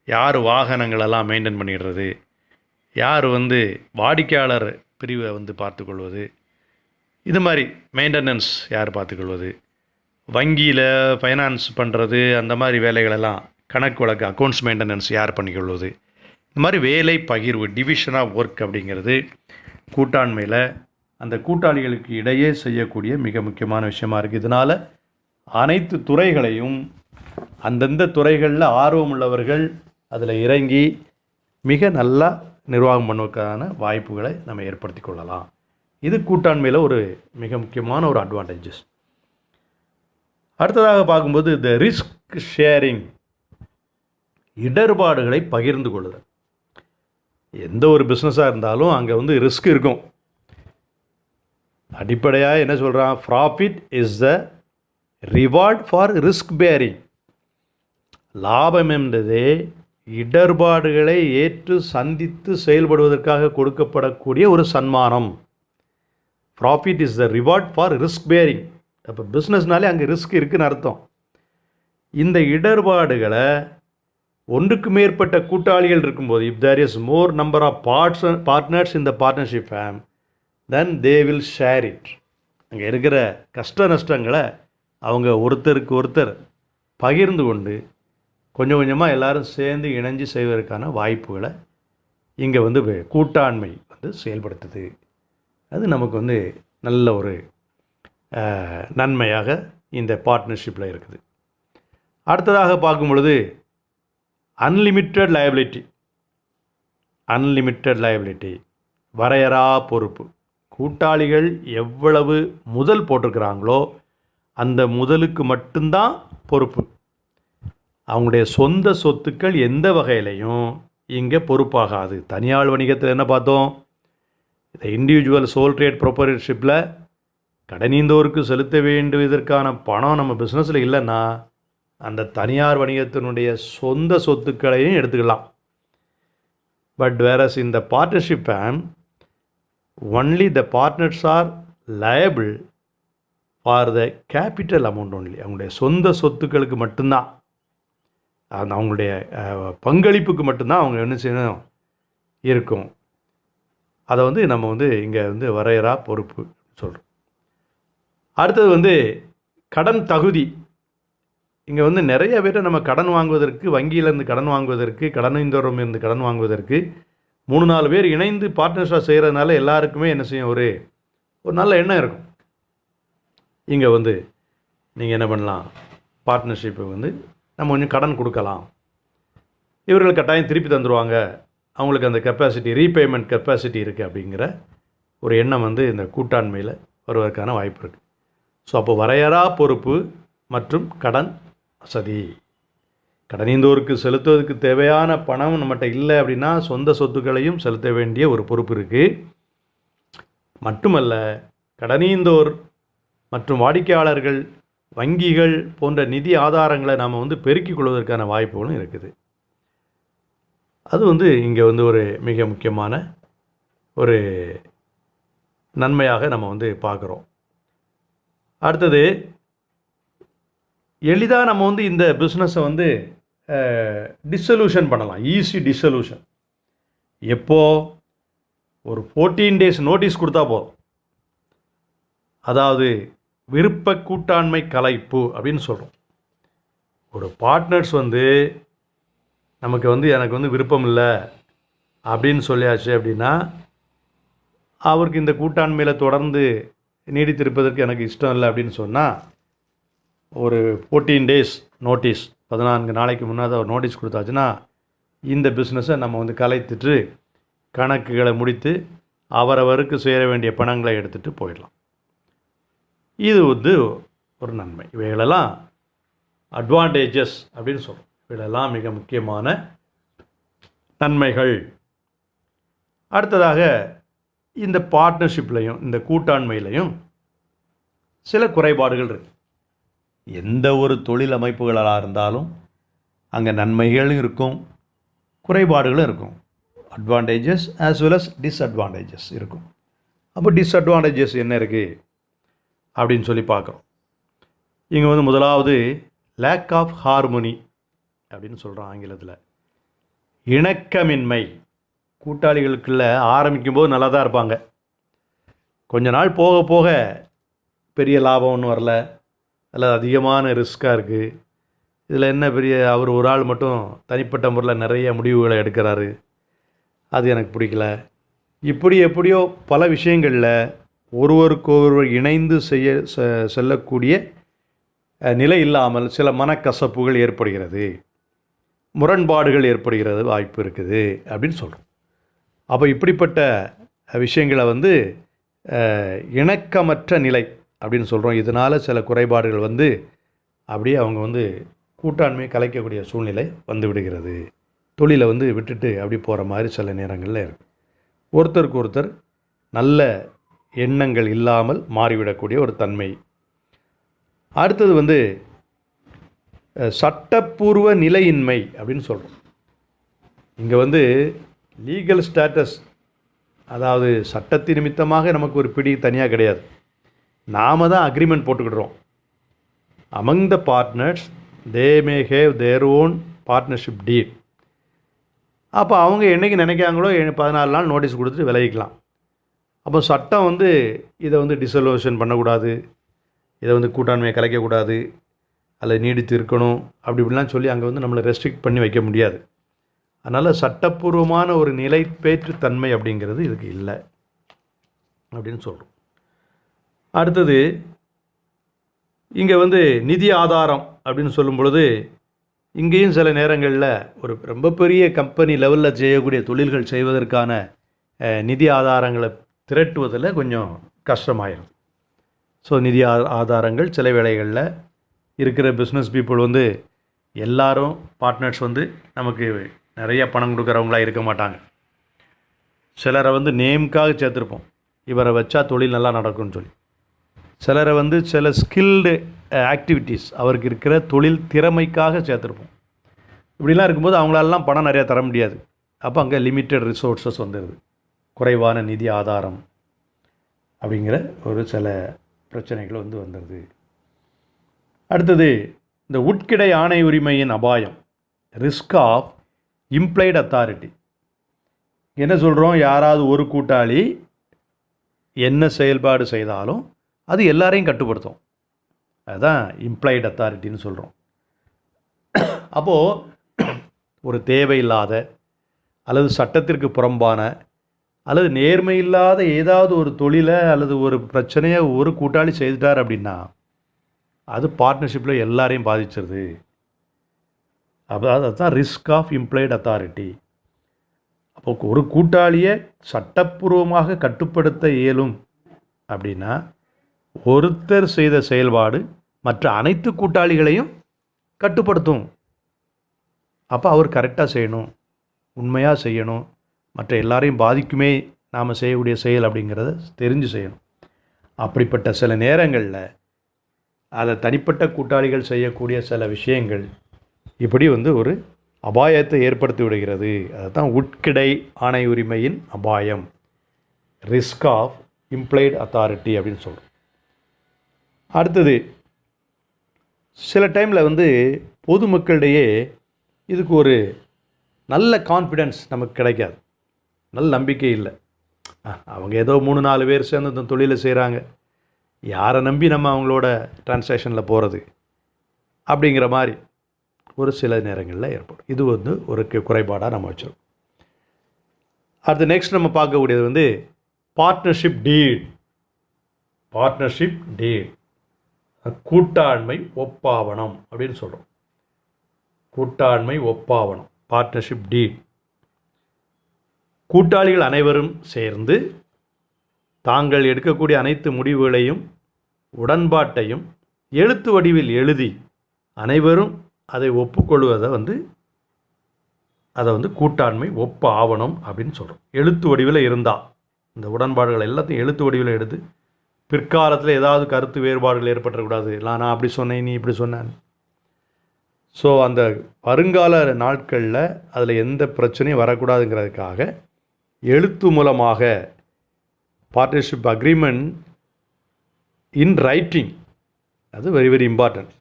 யார் வாகனங்களெல்லாம் மெயின்டைன் பண்ணிடுறது, யார் வந்து வாடிக்கையாளர் பிரிவை வந்து பார்த்துக்கொள்வது, இது மாதிரி மெயின்டெனன்ஸ் யார் பார்த்துக்கொள்வது, வங்கியில் ஃபைனான்ஸ் பண்ணுறது, அந்த மாதிரி வேலைகளெல்லாம், கணக்கு வழக்கு அக்கௌண்ட்ஸ் மெயின்டெனன்ஸ் யார் பண்ணிக்கொள்வது. இந்த மாதிரி வேலை பகிர்வு, டிவிஷன் ஆஃப் ஒர்க் அப்படிங்கிறது கூட்டாண்மையில் அந்த கூட்டாளிகளுக்கு இடையே செய்யக்கூடிய மிக முக்கியமான விஷயமா இருக்குது. இதனால் அனைத்து துறைகளையும் அந்தந்த துறைகளில் ஆர்வம் உள்ளவர்கள் அதில் இறங்கி மிக நல்லா நிர்வாகம் பண்ணுவதற்கான வாய்ப்புகளை நம்ம ஏற்படுத்தி கொள்ளலாம். இது கூட்டாண்மையில் ஒரு மிக முக்கியமான ஒரு அட்வான்டேஜஸ். அடுத்ததாக பார்க்கும்போது இந்த ரிஸ்க் ஷேரிங், இடர்பாடுகளை பகிர்ந்து கொள்ளுதல். எந்த ஒரு பிஸ்னஸாக இருந்தாலும் அங்கே வந்து ரிஸ்க் இருக்கும். அடிப்படையாக என்ன சொல்கிறான், profit is the reward for risk bearing. லாபம் என்பதே இடர்பாடுகளை ஏற்று சந்தித்து செயல்படுவதற்காக கொடுக்கப்படக்கூடிய ஒரு சன்மானம். Profit is the reward for risk bearing. அப்போ பிஸ்னஸ்னாலே அங்கே ரிஸ்க் இருக்குதுன்னு அர்த்தம். இந்த இடர்பாடுகளை ஒன்றுக்கு மேற்பட்ட கூட்டாளிகள் இருக்கும்போது, if there is more number of partners in the partnership firm, then they will share it. அங்கே இருக்கிற கஷ்ட நஷ்டங்களை அவங்க ஒருத்தருக்கு ஒருத்தர் பகிர்ந்து கொண்டு கொஞ்சம் கொஞ்சமாக எல்லோரும் சேர்ந்து இணைஞ்சு செய்வதற்கான வாய்ப்புகளை இங்கே வந்து கூட்டாண்மை வந்து செயல்படுத்துது. அது நமக்கு வந்து நல்ல ஒரு நன்மையாக இந்த பார்ட்னர்ஷிப்பில் இருக்குது. அடுத்ததாக பார்க்கும் பொழுது அன்லிமிட்டெட் லைபிலிட்டி, வரையறா பொறுப்பு. கூட்டாளிகள் எவ்வளவு முதல் போட்டிருக்கிறாங்களோ அந்த முதலுக்கு மட்டும்தான் பொறுப்பு. அவங்களுடைய சொந்த சொத்துக்கள் எந்த வகையிலையும் இங்கே பொறுப்பாகாது. தனியார் வணிகத்தில் என்ன பார்த்தோம், இந்த இண்டிவிஜுவல் சோல் ட்ரேட் ப்ரொப்ரைட்டர்ஷிப்பில் கடனீந்தோருக்கு செலுத்த வேண்டியதற்கான பணம் நம்ம பிஸ்னஸில் இல்லைன்னா அந்த தனியார் வணிகத்தினுடைய சொந்த சொத்துக்களையும் எடுத்துக்கலாம். பட் வேரஸ் இந்த partnership fame, only the partners R liable for the capital amount only. அவங்களுடைய சொந்த சொத்துக்களுக்கு மட்டும்தான், அந்த அவங்களுடைய பங்களிப்புக்கு மட்டும்தான் அவங்க என்ன செய்யணும் இருக்கும். அதை வந்து நம்ம வந்து இங்கே வந்து வரையறா பொறுப்பு சொல்கிறோம். அடுத்தது வந்து கடன் தகுதி. இங்கே வந்து நிறைய பேர் நம்ம கடன் வாங்குவதற்கு, வங்கியிலேருந்து கடன் வாங்குவதற்கு, கடனீந்தோரம் இருந்து கடன் வாங்குவதற்கு 3-4 பேர் இணைந்து பார்ட்னர்ஷிப்பாக செய்கிறதுனால எல்லாருக்குமே என்ன செய்யும், ஒரு நல்ல எண்ணம் இருக்கும். இங்கே வந்து நீங்கள் என்ன பண்ணலாம், பார்ட்னர்ஷிப்பை வந்து நம்ம கொஞ்சம் கடன் கொடுக்கலாம், இவர்கள் கட்டாயம் திருப்பி தந்துடுவாங்க, அவங்களுக்கு அந்த கெப்பாசிட்டி, ரீபேமெண்ட் கெப்பாசிட்டி இருக்குது அப்படிங்கிற ஒரு எண்ணம் வந்து இந்த கூட்டாண்மையில் வருவதற்கான வாய்ப்பு இருக்குது. ஸோ அப்போ வரையறா பொறுப்பு மற்றும் கடன் வசதி. கடனீந்தோருக்கு செலுத்துவதற்கு தேவையான பணம் நம்மகிட்ட இல்லை அப்படின்னா சொந்த சொத்துக்களையும் செலுத்த வேண்டிய ஒரு பொறுப்பு இருக்குது. மட்டுமல்ல, கடனீந்தோர் மற்றும் வாடிக்கையாளர்கள், வங்கிகள் போன்ற நிதி ஆதாரங்களை நாம் வந்து பெருக்கிக் கொள்வதற்கான வாய்ப்புகளும் இருக்குது. அது வந்து இங்கே வந்து ஒரு மிக முக்கியமான ஒரு நன்மையாக நம்ம வந்து பார்க்குறோம். அடுத்தது, எளிதாக நம்ம வந்து இந்த பிஸ்னஸை வந்து டிசல்யூஷன் பண்ணலாம். Easy dissolution. எப்போது, ஒரு 14 days நோட்டீஸ் கொடுத்தா போதும். அதாவது விருப்ப கூட்டாண்மை கலைப்பு அப்படின்னு சொல்கிறோம். ஒரு பார்ட்னர்ஸ் வந்து நமக்கு வந்து எனக்கு வந்து விருப்பம் இல்லை அப்படின்னு சொல்லியாச்சு அப்படின்னா, அவருக்கு இந்த கூட்டாண்மையில் தொடர்ந்து நீடித்திருப்பதற்கு எனக்கு இஷ்டம் இல்லை அப்படின்னு சொன்னால், ஒரு 14 days நோட்டீஸ், 14 நாளைக்கு முன்னாடி ஒரு நோட்டீஸ் கொடுத்தாச்சுன்னா இந்த பிஸ்னஸை நம்ம வந்து கலைத்துட்டு கணக்குகளை முடித்து அவரவருக்கு சேர வேண்டிய பணங்களை எடுத்துகிட்டு போயிடலாம். இது வந்து ஒரு நன்மை. இவைகளெல்லாம் அட்வான்டேஜஸ் அப்படின்னு சொல்கிறோம். இவைகளெல்லாம் மிக முக்கியமான நன்மைகள். அடுத்ததாக, இந்த பார்ட்னர்ஷிப்லையும் இந்த கூட்டாண்மையிலையும் சில குறைபாடுகள் இருக்குது. எந்த ஒரு தொழில் அமைப்புகளாக இருந்தாலும் அங்கே நன்மைகளும் இருக்கும், குறைபாடுகளும் இருக்கும். Advantages as well as disadvantages இருக்கும். அப்போ டிஸ்அட்வான்டேஜஸ் என்ன இருக்குது அப்படின்னு சொல்லி பார்க்குறோம். இங்கே வந்து முதலாவது லேக் ஆஃப் ஹார்மோனி அப்படின்னு சொல்கிறோம் ஆங்கிலத்தில். இணக்கமின்மை. கூட்டாளிகளுக்குள்ள ஆரம்பிக்கும்போது நல்லா தான் இருப்பாங்க. கொஞ்ச நாள் போக போக பெரிய லாபம் ஒன்றும் வரல, அல்லது அதிகமான ரிஸ்க்காக இருக்குது, இதில் என்ன பெரிய, அவர் ஒரு ஆள் மட்டும் தனிப்பட்ட முறையில் நிறைய முடிவுகளை எடுக்கிறாரு, அது எனக்கு பிடிக்கல, இப்படி எப்படியோ பல விஷயங்களில் ஒருவருக்கொருவர் இணைந்து செல்லக்கூடிய நிலை இல்லாமல் சில மனக்கசப்புகள் ஏற்படுகிறது, முரண்பாடுகள் ஏற்படுகிறது, வாய்ப்பு இருக்குது அப்படின்னு சொல்கிறோம். அப்போ இப்படிப்பட்ட விஷயங்களை வந்து இணக்கமற்ற நிலை அப்படின்னு சொல்கிறோம். இதனால் சில குறைபாடுகள் வந்து அப்படியே அவங்க வந்து கூட்டாண்மையை கலைக்கக்கூடிய சூழ்நிலை வந்து விடுகிறது தொழிலை வந்து விட்டுட்டு அப்படி போகிற மாதிரி சில நேரங்களில் இருக்குது. ஒருத்தருக்கு ஒருத்தர் நல்ல எண்ணங்கள் இல்லாமல் மாறிவிடக்கூடிய ஒரு தன்மை. அடுத்தது வந்து சட்டப்பூர்வ நிலையின்மை அப்படின்னு சொல்கிறோம். இங்கே வந்து லீகல் ஸ்டேட்டஸ், அதாவது சட்டத்தின் நிமித்தமாக நமக்கு ஒரு பிடி தனியாக கிடையாது. நாம் தான் அக்ரிமெண்ட் போட்டுக்கிடுறோம். Among the partners they may have their own partnership deed. அப்போ அவங்க என்றைக்கு நினைக்காங்களோ 14 நாள் நோட்டீஸ் கொடுத்துட்டு விலகிக்கலாம். அப்போ சட்டம் வந்து இதை வந்து டிசல்யூஷன் பண்ணக்கூடாது, இதை வந்து கூட்டாண்மையை கலைக்கக்கூடாது, அல்லது நீடித்து இருக்கணும் அப்படி இப்படிலாம் சொல்லி அங்கே வந்து நம்மளை ரெஸ்ட்ரிக்ட் பண்ணி வைக்க முடியாது. அதனால் சட்டப்பூர்வமான ஒரு நிலைப்பேற்று தன்மை அப்படிங்கிறது இதுக்கு இல்லை அப்படின்னு சொல்கிறோம். அடுத்தது இங்கே வந்து நிதி ஆதாரம் அப்படின்னு சொல்லும் பொழுது இங்கேயும் சில நேரங்களில் ஒரு ரொம்ப பெரிய கம்பெனி லெவலில் செய்யக்கூடிய தொழில்கள் செய்வதற்கான நிதி ஆதாரங்களை திரட்டுவதில் கொஞ்சம் கஷ்டமாயிடும். ஸோ நிதி ஆதாரங்கள் சில வேளைகளில் இருக்கிற பிஸ்னஸ் பீப்புள் வந்து எல்லாரும் பார்ட்னர்ஸ் வந்து நமக்கு நிறைய பணம் கொடுக்குறவங்களாக இருக்க மாட்டாங்க. சிலரை வந்து நேம்காக சேர்த்துருப்போம், இவரை வச்சா தொழில் நல்லா நடக்கும்னு சொல்லி. சிலரை வந்து சில ஸ்கில்டு ஆக்டிவிட்டீஸ், அவருக்கு இருக்கிற தொழில் திறமைக்காக சேர்த்துருப்போம். இப்படிலாம் இருக்கும்போது அவங்களாலாம் பணம் நிறையா தர முடியாது. அப்போ அங்கே லிமிட்டட் ரிசோர்ஸஸ் வந்துடுது, குறைவான நிதி ஆதாரம் அப்படிங்கிற ஒரு சில பிரச்சனைகள் வந்து வந்துடுது. அடுத்தது இந்த உட்கிடை ஆணை உரிமையின் அபாயம், ரிஸ்க் ஆஃப் இம்ப்ளைடு அத்தாரிட்டி. என்ன சொல்கிறோம், யாராவது ஒரு கூட்டாளி என்ன செயல்பாடு செய்தாலும் அது எல்லாரையும் கட்டுப்படுத்தும், அதுதான் இம்ப்ளைடு அத்தாரிட்டின்னு சொல்கிறோம். அப்போது ஒரு தேவையில்லாத அல்லது சட்டத்திற்கு புறம்பான அல்லது நேர்மை இல்லாத ஏதாவது ஒரு தொழிலை அல்லது ஒரு பிரச்சனையை ஒரு கூட்டாளி செய்துட்டார் அப்படின்னா அது பார்ட்னர்ஷிப்பில் எல்லாரையும் பாதிச்சிருது. அப்போ அதுதான் ரிஸ்க் ஆஃப் இம்ப்ளைடு அத்தாரிட்டி. அப்போ ஒரு கூட்டாளியை சட்டப்பூர்வமாக கட்டுப்படுத்த இயலும் அப்படின்னா ஒருத்தர் செய்த செயல்பாடு மற்ற அனைத்து கூட்டாளிகளையும் கட்டுப்படுத்தும். அப்போ அவர் கரெக்டாக செய்யணும், உண்மையாக செய்யணும், மற்ற எல்லாரையும் பாதிக்குமே நாம் செய்யக்கூடிய செயல் அப்படிங்கிறத தெரிஞ்சு செய்யணும். அப்படிப்பட்ட சில நேரங்களில் அதை தனிப்பட்ட கூட்டாளிகள் செய்யக்கூடிய சில விஷயங்கள் இப்படி வந்து ஒரு அபாயத்தை ஏற்படுத்தி விடுகிறது. அதுதான் உட்கிடை ஆணை உரிமையின் அபாயம், ரிஸ்க் ஆஃப் இம்ப்ளைடு அத்தாரிட்டி அப்படின்னு சொல்கிறோம். அடுத்தது சில டைமில் வந்து பொதுமக்களிடையே இதுக்கு ஒரு நல்ல கான்ஃபிடென்ஸ் நமக்கு கிடைக்காது, நல்ல நம்பிக்கை இல்லை. அவங்க ஏதோ 3-4 பேர் சேர்ந்து இந்த தொழிலை செய்கிறாங்க, யாரை நம்பி நம்ம அவங்களோட டிரான்சாக்ஷனில் போகிறது அப்படிங்கிற மாதிரி ஒரு சில நேரங்களில் ஏற்படும். இது வந்து ஒரு குறைபாடாக நம்ம வச்சிருக்கோம். அடுத்து நெக்ஸ்ட் நம்ம பார்க்கக்கூடியது வந்து பார்ட்னர்ஷிப் டீட். பார்ட்னர்ஷிப் டீட், கூட்டாண்மை ஒப்பாவணம் அப்படின்னு சொல்கிறோம். கூட்டாண்மை ஒப்பாவணம், பார்ட்னர்ஷிப் டீட். கூட்டாளிகள் அனைவரும் சேர்ந்து தாங்கள் எடுக்கக்கூடிய அனைத்து முடிவுகளையும் உடன்பாட்டையும் எழுத்து வடிவில் எழுதி அனைவரும் அதை ஒப்புக்கொள்வதை வந்து கூட்டாண்மை ஒப்ப ஆவணம் அப்படின்னு சொல்கிறோம். எழுத்து வடிவில் இருந்தால் இந்த உடன்பாடுகள் எல்லாத்தையும் எழுத்து வடிவில் எடுத்து பிற்காலத்தில் ஏதாவது கருத்து வேறுபாடுகள் ஏற்படக்கூடாது, நான் அப்படி சொன்னேன் நீ இப்படி சொன்னேன். ஸோ அந்த வருங்கால நாட்களில் அதில் எந்த பிரச்சனையும் வரக்கூடாதுங்கிறதுக்காக எழுத்து மூலமாக பார்ட்னர்ஷிப் அக்ரிமெண்ட் இன் ரைட்டிங், அது வெரி வெரி இம்பார்ட்டன்ட்.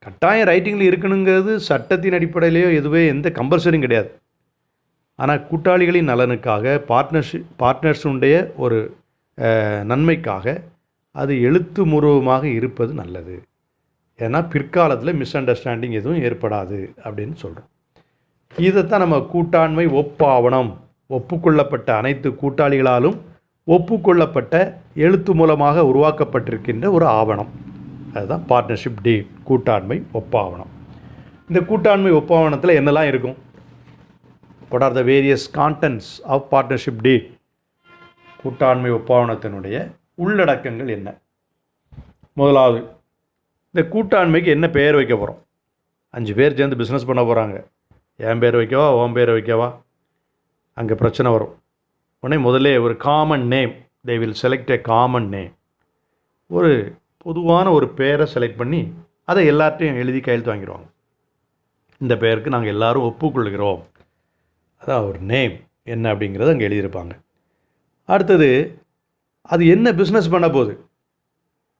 கட்டாயம் ரைட்டிங்கில் இருக்கணுங்கிறது சட்டத்தின் அடிப்படையிலேயோ எதுவே எந்த கம்பல்சரியும் கிடையாது. ஆனால் கூட்டாளிகளின் நலனுக்காக பார்ட்னர்ஸுடைய ஒரு நன்மைக்காக அது எழுத்து மூலமாக இருப்பது நல்லது. ஏன்னா பிற்காலத்தில் மிஸ் அண்டர்ஸ்டாண்டிங் எதுவும் ஏற்படாது அப்படின்னு சொல்கிறோம். இதைத்தான் நம்ம கூட்டாண்மை ஒப்பாவணம், ஒப்புக்கொள்ளப்பட்ட அனைத்து கூட்டாளிகளாலும் ஒப்புக்கொள்ளப்பட்ட எழுத்து மூலமாக உருவாக்கப்பட்டிருக்கின்ற ஒரு ஆவணம், அதுதான் பார்ட்னர்ஷிப் டீட், கூட்டாண்மை ஒப்பாவணம். இந்த கூட்டாண்மை ஒப்பாவணத்தில் என்னெல்லாம் இருக்கும்? What are the various contents of partnership deed? கூட்டாண்மை ஒப்பாவணத்தினுடைய உள்ளடக்கங்கள் என்ன? முதலாவது, இந்த கூட்டாண்மைக்கு என்ன பெயர் வைக்க போகிறோம்? 5 பேர் சேர்ந்து பிஸ்னஸ் பண்ண போகிறாங்க, என் பேர் வைக்கவா உன் பேர் வைக்கவா, அங்கே பிரச்சனை வரும். உடனே முதல்ல ஒரு common name, they will select a common name, ஒரு பொதுவான ஒரு பேரை செலக்ட் பண்ணி அதை எல்லார்ட்டையும் எழுதி கையெழுத்து வாங்கிடுவாங்க. இந்த பெயருக்கு நாங்கள் எல்லோரும் ஒப்புக்கொள்கிறோம், அதான் ஒரு நேம் என்ன அப்படிங்கிறத அங்கே எழுதியிருப்பாங்க. அடுத்தது அது என்ன பிஸ்னஸ் பண்ண போகுது,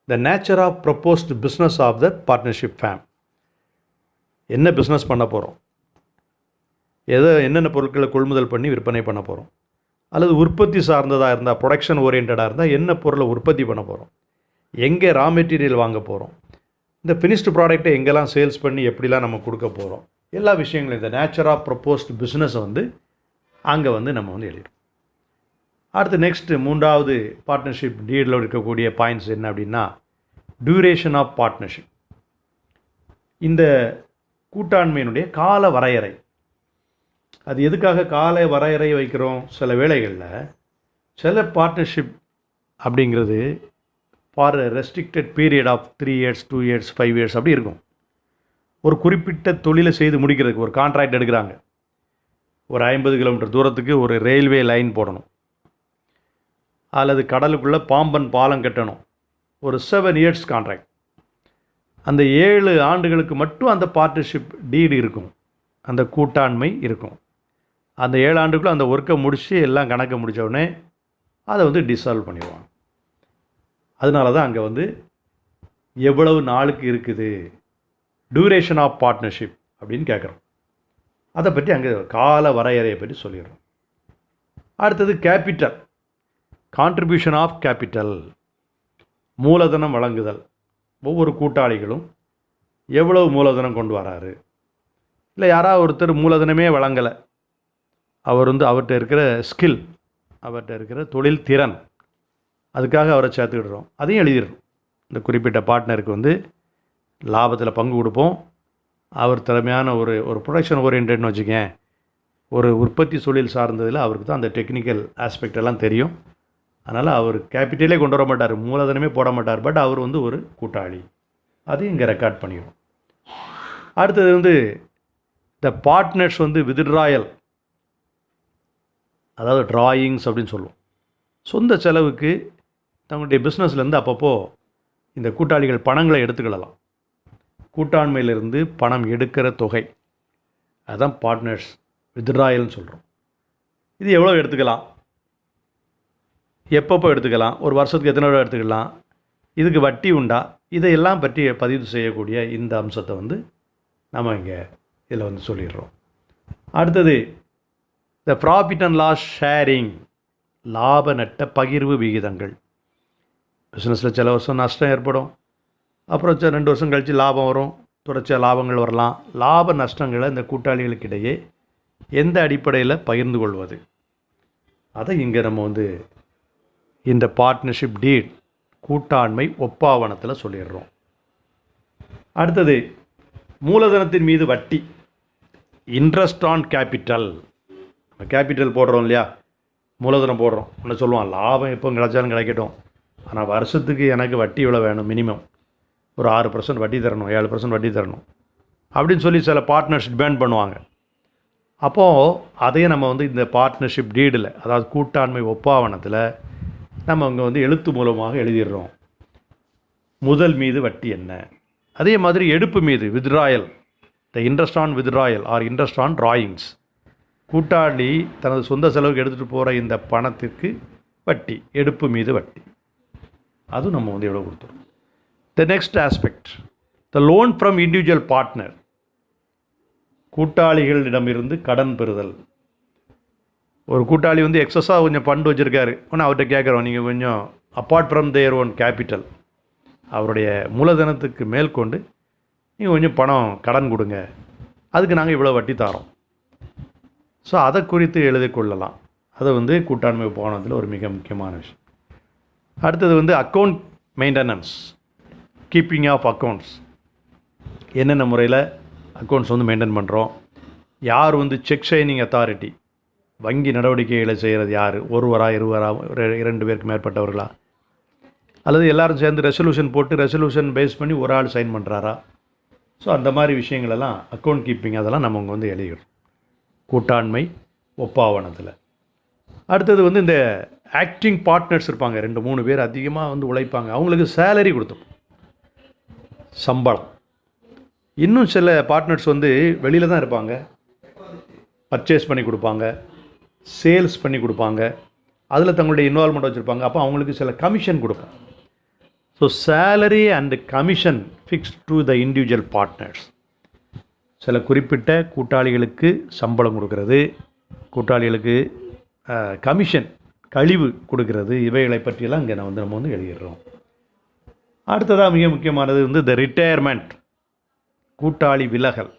the nature of proposed business of the partnership firm. என்ன பிஸ்னஸ் பண்ண போகிறோம், என்னென்ன பொருட்களை கொள்முதல் பண்ணி விற்பனை பண்ண போகிறோம், அல்லது உற்பத்தி சார்ந்ததாக இருந்தால், ப்ரொடக்ஷன் ஓரியன்டாக இருந்தால் என்ன பொருளை உற்பத்தி பண்ண போகிறோம், எங்கே ரா மெட்டீரியல் வாங்க போகிறோம், இந்த ஃபினிஷ்டு ப்ராடக்டை எங்கெல்லாம் சேல்ஸ் பண்ணி எப்படிலாம் நம்ம கொடுக்க போகிறோம், எல்லா விஷயங்களும் இந்த நேச்சர் ஆஃப் ப்ரப்போஸ்டு பிஸ்னஸை வந்து அங்கே வந்து நம்ம வந்து எழுதிடும். அடுத்து நெக்ஸ்ட்டு மூன்றாவது பார்ட்னர்ஷிப் டீடில் இருக்கக்கூடிய பாயிண்ட்ஸ் என்ன அப்படின்னா, டியூரேஷன் ஆஃப் பார்ட்னர்ஷிப். இந்த கூட்டாண்மையினுடைய கால வரையறை. அது எதுக்காக கால வரையறை வைக்கிறோம், சில வேளைகளில் சில பார்ட்னர்ஷிப் அப்படிங்கிறது for restricted period of 3 years 2 years 5 years அப்படி இருக்கும். ஒரு குறிப்பிட்ட தொழிலை செய்து முடிக்கிறதுக்கு ஒரு கான்ட்ராக்ட் எடுக்கிறாங்க. ஒரு 50 கிலோமீட்டர் தூரத்துக்கு ஒரு ரயில்வே லைன் போடணும், அல்லது கடலுக்குள்ளே பாம்பன் பாலம் கட்டணும், ஒரு 7 years கான்ட்ராக்ட். அந்த 7 ஆண்டுகளுக்கு மட்டும் அந்த பார்ட்னர்ஷிப் டீடு இருக்கும், அந்த கூட்டாண்மை இருக்கும். அந்த 7 ஆண்டுக்குள்ளே அந்த ஒர்க்கை முடித்து எல்லாம் கணக்கை முடித்த உடனே அதை வந்து டிசால்வ் பண்ணிடுவாங்க. அதனால தான் அங்கே வந்து எவ்வளவு நாளுக்கு இருக்குது டியூரேஷன் ஆஃப் பார்ட்னர்ஷிப் அப்படின்னு கேட்குறோம். அதை பற்றி அங்கே கால வரையறையை பற்றி சொல்லிடுறோம். அடுத்தது கேபிட்டல், கான்ட்ரிபியூஷன் ஆஃப் கேபிட்டல், மூலதனம் வழங்குதல். ஒவ்வொரு கூட்டாளிகளும் எவ்வளவு மூலதனம் கொண்டு வராரு, இல்லை யாராவது ஒருத்தர் மூலதனமே வழங்கலை, அவர் வந்து அவர்கிட்ட இருக்கிற ஸ்கில், அவர்கிட்ட இருக்கிற தொழில் திறன், அதுக்காக அவரை சேர்த்துக்கிடுறோம், அதையும் எழுதிடுறோம். இந்த குறிப்பிட்ட பார்ட்னருக்கு வந்து லாபத்தில் பங்கு கொடுப்போம், அவர் திறமையான ஒரு ப்ரொடக்ஷன் ஓரியன்ட்னு வச்சுக்கேன், ஒரு உற்பத்தி தொழில் சார்ந்ததில் அவருக்கு தான் அந்த டெக்னிக்கல் ஆஸ்பெக்ட் எல்லாம் தெரியும். அதனால் அவர் கேபிட்டலே கொண்டு வர மாட்டார், மூலதனமே போட மாட்டார், பட் அவர் வந்து ஒரு கூட்டாளி, அதையும் இங்கே ரெக்கார்ட் பண்ணிடும். அடுத்தது வந்து த பார்ட்னர்ஸ் வந்து வித்ட்ராயல், அதாவது ட்ராயிங்ஸ் அப்படின்னு சொல்லுவோம். சொந்த செலவுக்கு தங்களுடைய பிஸ்னஸ்லேருந்து அப்பப்போ இந்த கூட்டாளிகள் பணங்களை எடுத்துக்கிடலாம். கூட்டாண்மையிலிருந்து பணம் எடுக்கிற தொகை, அதுதான் பார்ட்னர்ஸ் வித்ட்ராயல்னு சொல்கிறோம். இது எவ்வளோ எடுத்துக்கலாம், எப்பப்போ எடுத்துக்கலாம், ஒரு வருஷத்துக்கு எத்தனை ரூபா எடுத்துக்கலாம், இதுக்கு வட்டி உண்டா, இதையெல்லாம் பற்றி பதிவு செய்யக்கூடிய இந்த அம்சத்தை வந்து நம்ம இங்கே இதில் வந்து சொல்லிடுறோம். அடுத்தது த ப்ராஃபிட் அண்ட் லாஸ் ஷேரிங், லாப நட்ட பகிர்வு விகிதங்கள். பிஸ்னஸில் சில வருஷம் நஷ்டம் ஏற்படும், அப்புறம் 2 வருஷம் கழித்து லாபம் வரும், தொடர்ச்சியாக லாபங்கள் வரலாம். லாப நஷ்டங்களை இந்த கூட்டாளிகளுக்கிடையே எந்த அடிப்படையில் பகிர்ந்து கொள்வது, அதை இங்கே நம்ம வந்து இந்த பார்ட்னர்ஷிப் டீட், கூட்டாண்மை ஒப்பாவணத்தில் சொல்லிடுறோம். அடுத்தது மூலதனத்தின் மீது வட்டி, இன்ட்ரெஸ்ட் ஆன் கேபிட்டல். கேபிட்டல் போடுறோம் இல்லையா, மூலதனம் போடுறோம், ஒன்று சொல்லுவான் லாபம் எப்போ கிடைச்சாலும் கிடைக்கட்டும், ஆனால் வருஷத்துக்கு எனக்கு வட்டி இவ்வளோ வேணும், மினிமம் ஒரு 6% வட்டி தரணும், 7% வட்டி தரணும் அப்படின்னு சொல்லி சில பார்ட்னர்ஸ் டிமாண்ட் பண்ணுவாங்க. அப்போது அதையும் நம்ம வந்து இந்த பார்ட்னர்ஷிப் டீடில், அதாவது கூட்டாண்மை ஒப்பாவணத்தில் நம்ம அங்கே வந்து எழுத்து மூலமாக எழுதிடுறோம். முதல் மீது வட்டி என்ன, அதே மாதிரி எடுப்பு மீது withdrawal, the interest on withdrawal or interest on drawings. கூட்டாளி தனது சொந்த செலவுக்கு எடுத்துகிட்டு போகிற இந்த பணத்திற்கு வட்டி, எடுப்பு மீது வட்டி, அதுவும் நம்ம வந்து எவ்வளோ கொடுத்துரும். The next aspect, the loan from individual partner, கூட்டாளிகளிடமிருந்து கடன் பெறுதல். ஒரு கூட்டாளி வந்து எக்ஸஸாக கொஞ்சம் ஃபண்ட் வச்சுருக்காரு, ஒன்று அவர்கிட்ட கேட்குறோம், நீங்கள் கொஞ்சம் apart from their own capital, அவருடைய மூலதனத்துக்கு மேற்கொண்டு நீங்கள் கொஞ்சம் பணம் கடன் கொடுங்க, அதுக்கு நாங்கள் இவ்வளோ வட்டி தரோம். ஸோ அதை குறித்து எழுதிக்கொள்ளலாம். அதை வந்து கூட்டாண்மை போனதில் ஒரு மிக முக்கியமான விஷயம். அடுத்தது வந்து account maintenance, keeping of accounts. என்னென்ன முறையில் அக்கௌண்ட்ஸ் வந்து மெயின்டைன் பண்ணுறோம், யார் வந்து செக் சைனிங் அத்தாரிட்டி, வங்கி நடவடிக்கைகளை செய்கிறது யார், ஒருவரா இருவரா 2 பேருக்கு மேற்பட்டவர்களா, அல்லது எல்லோரும் சேர்ந்து ரெசல்யூஷன் போட்டு ரெசல்யூஷன் பேஸ் பண்ணி ஒரு ஆள் சைன் பண்ணுறாரா. ஸோ அந்த மாதிரி விஷயங்களெல்லாம் அக்கௌண்ட் கீப்பிங் அதெல்லாம் நம்ம இங்கே வந்து எழுதிடுறோம். கூட்டாண்மை ஒப்பாவனத்தில். அடுத்தது வந்து இந்த ஆக்டிங் பார்ட்னர்ஸ் இருப்பாங்க, 2-3 பேர் அதிகமாக வந்து உழைப்பாங்க, அவங்களுக்கு சேலரி கொடுத்தோம், சம்பளம். இன்னும் சில பார்ட்னர்ஸ் வந்து வெளியில் தான் இருப்பாங்க, பர்ச்சேஸ் பண்ணி கொடுப்பாங்க, சேல்ஸ் பண்ணி கொடுப்பாங்க, அதில் தங்களுடைய இன்வால்மெண்ட் வச்சுருப்பாங்க. அப்போ அவங்களுக்கு சில கமிஷன் கொடுப்போம். So salary and commission fixed to the individual partners. சில குறிப்பிட்ட கூட்டாளிகளுக்கு சம்பளம் கொடுக்கறது, கூட்டாளிகளுக்கு கமிஷன் கழிவு கொடுக்கறது, இவைகளை பற்றியெல்லாம் இங்கே நம்ம வந்து எழுதிடுறோம். அடுத்ததாக மிக முக்கியமானது வந்து த ரிட்டையர்மெண்ட், கூட்டாளி விலகல்.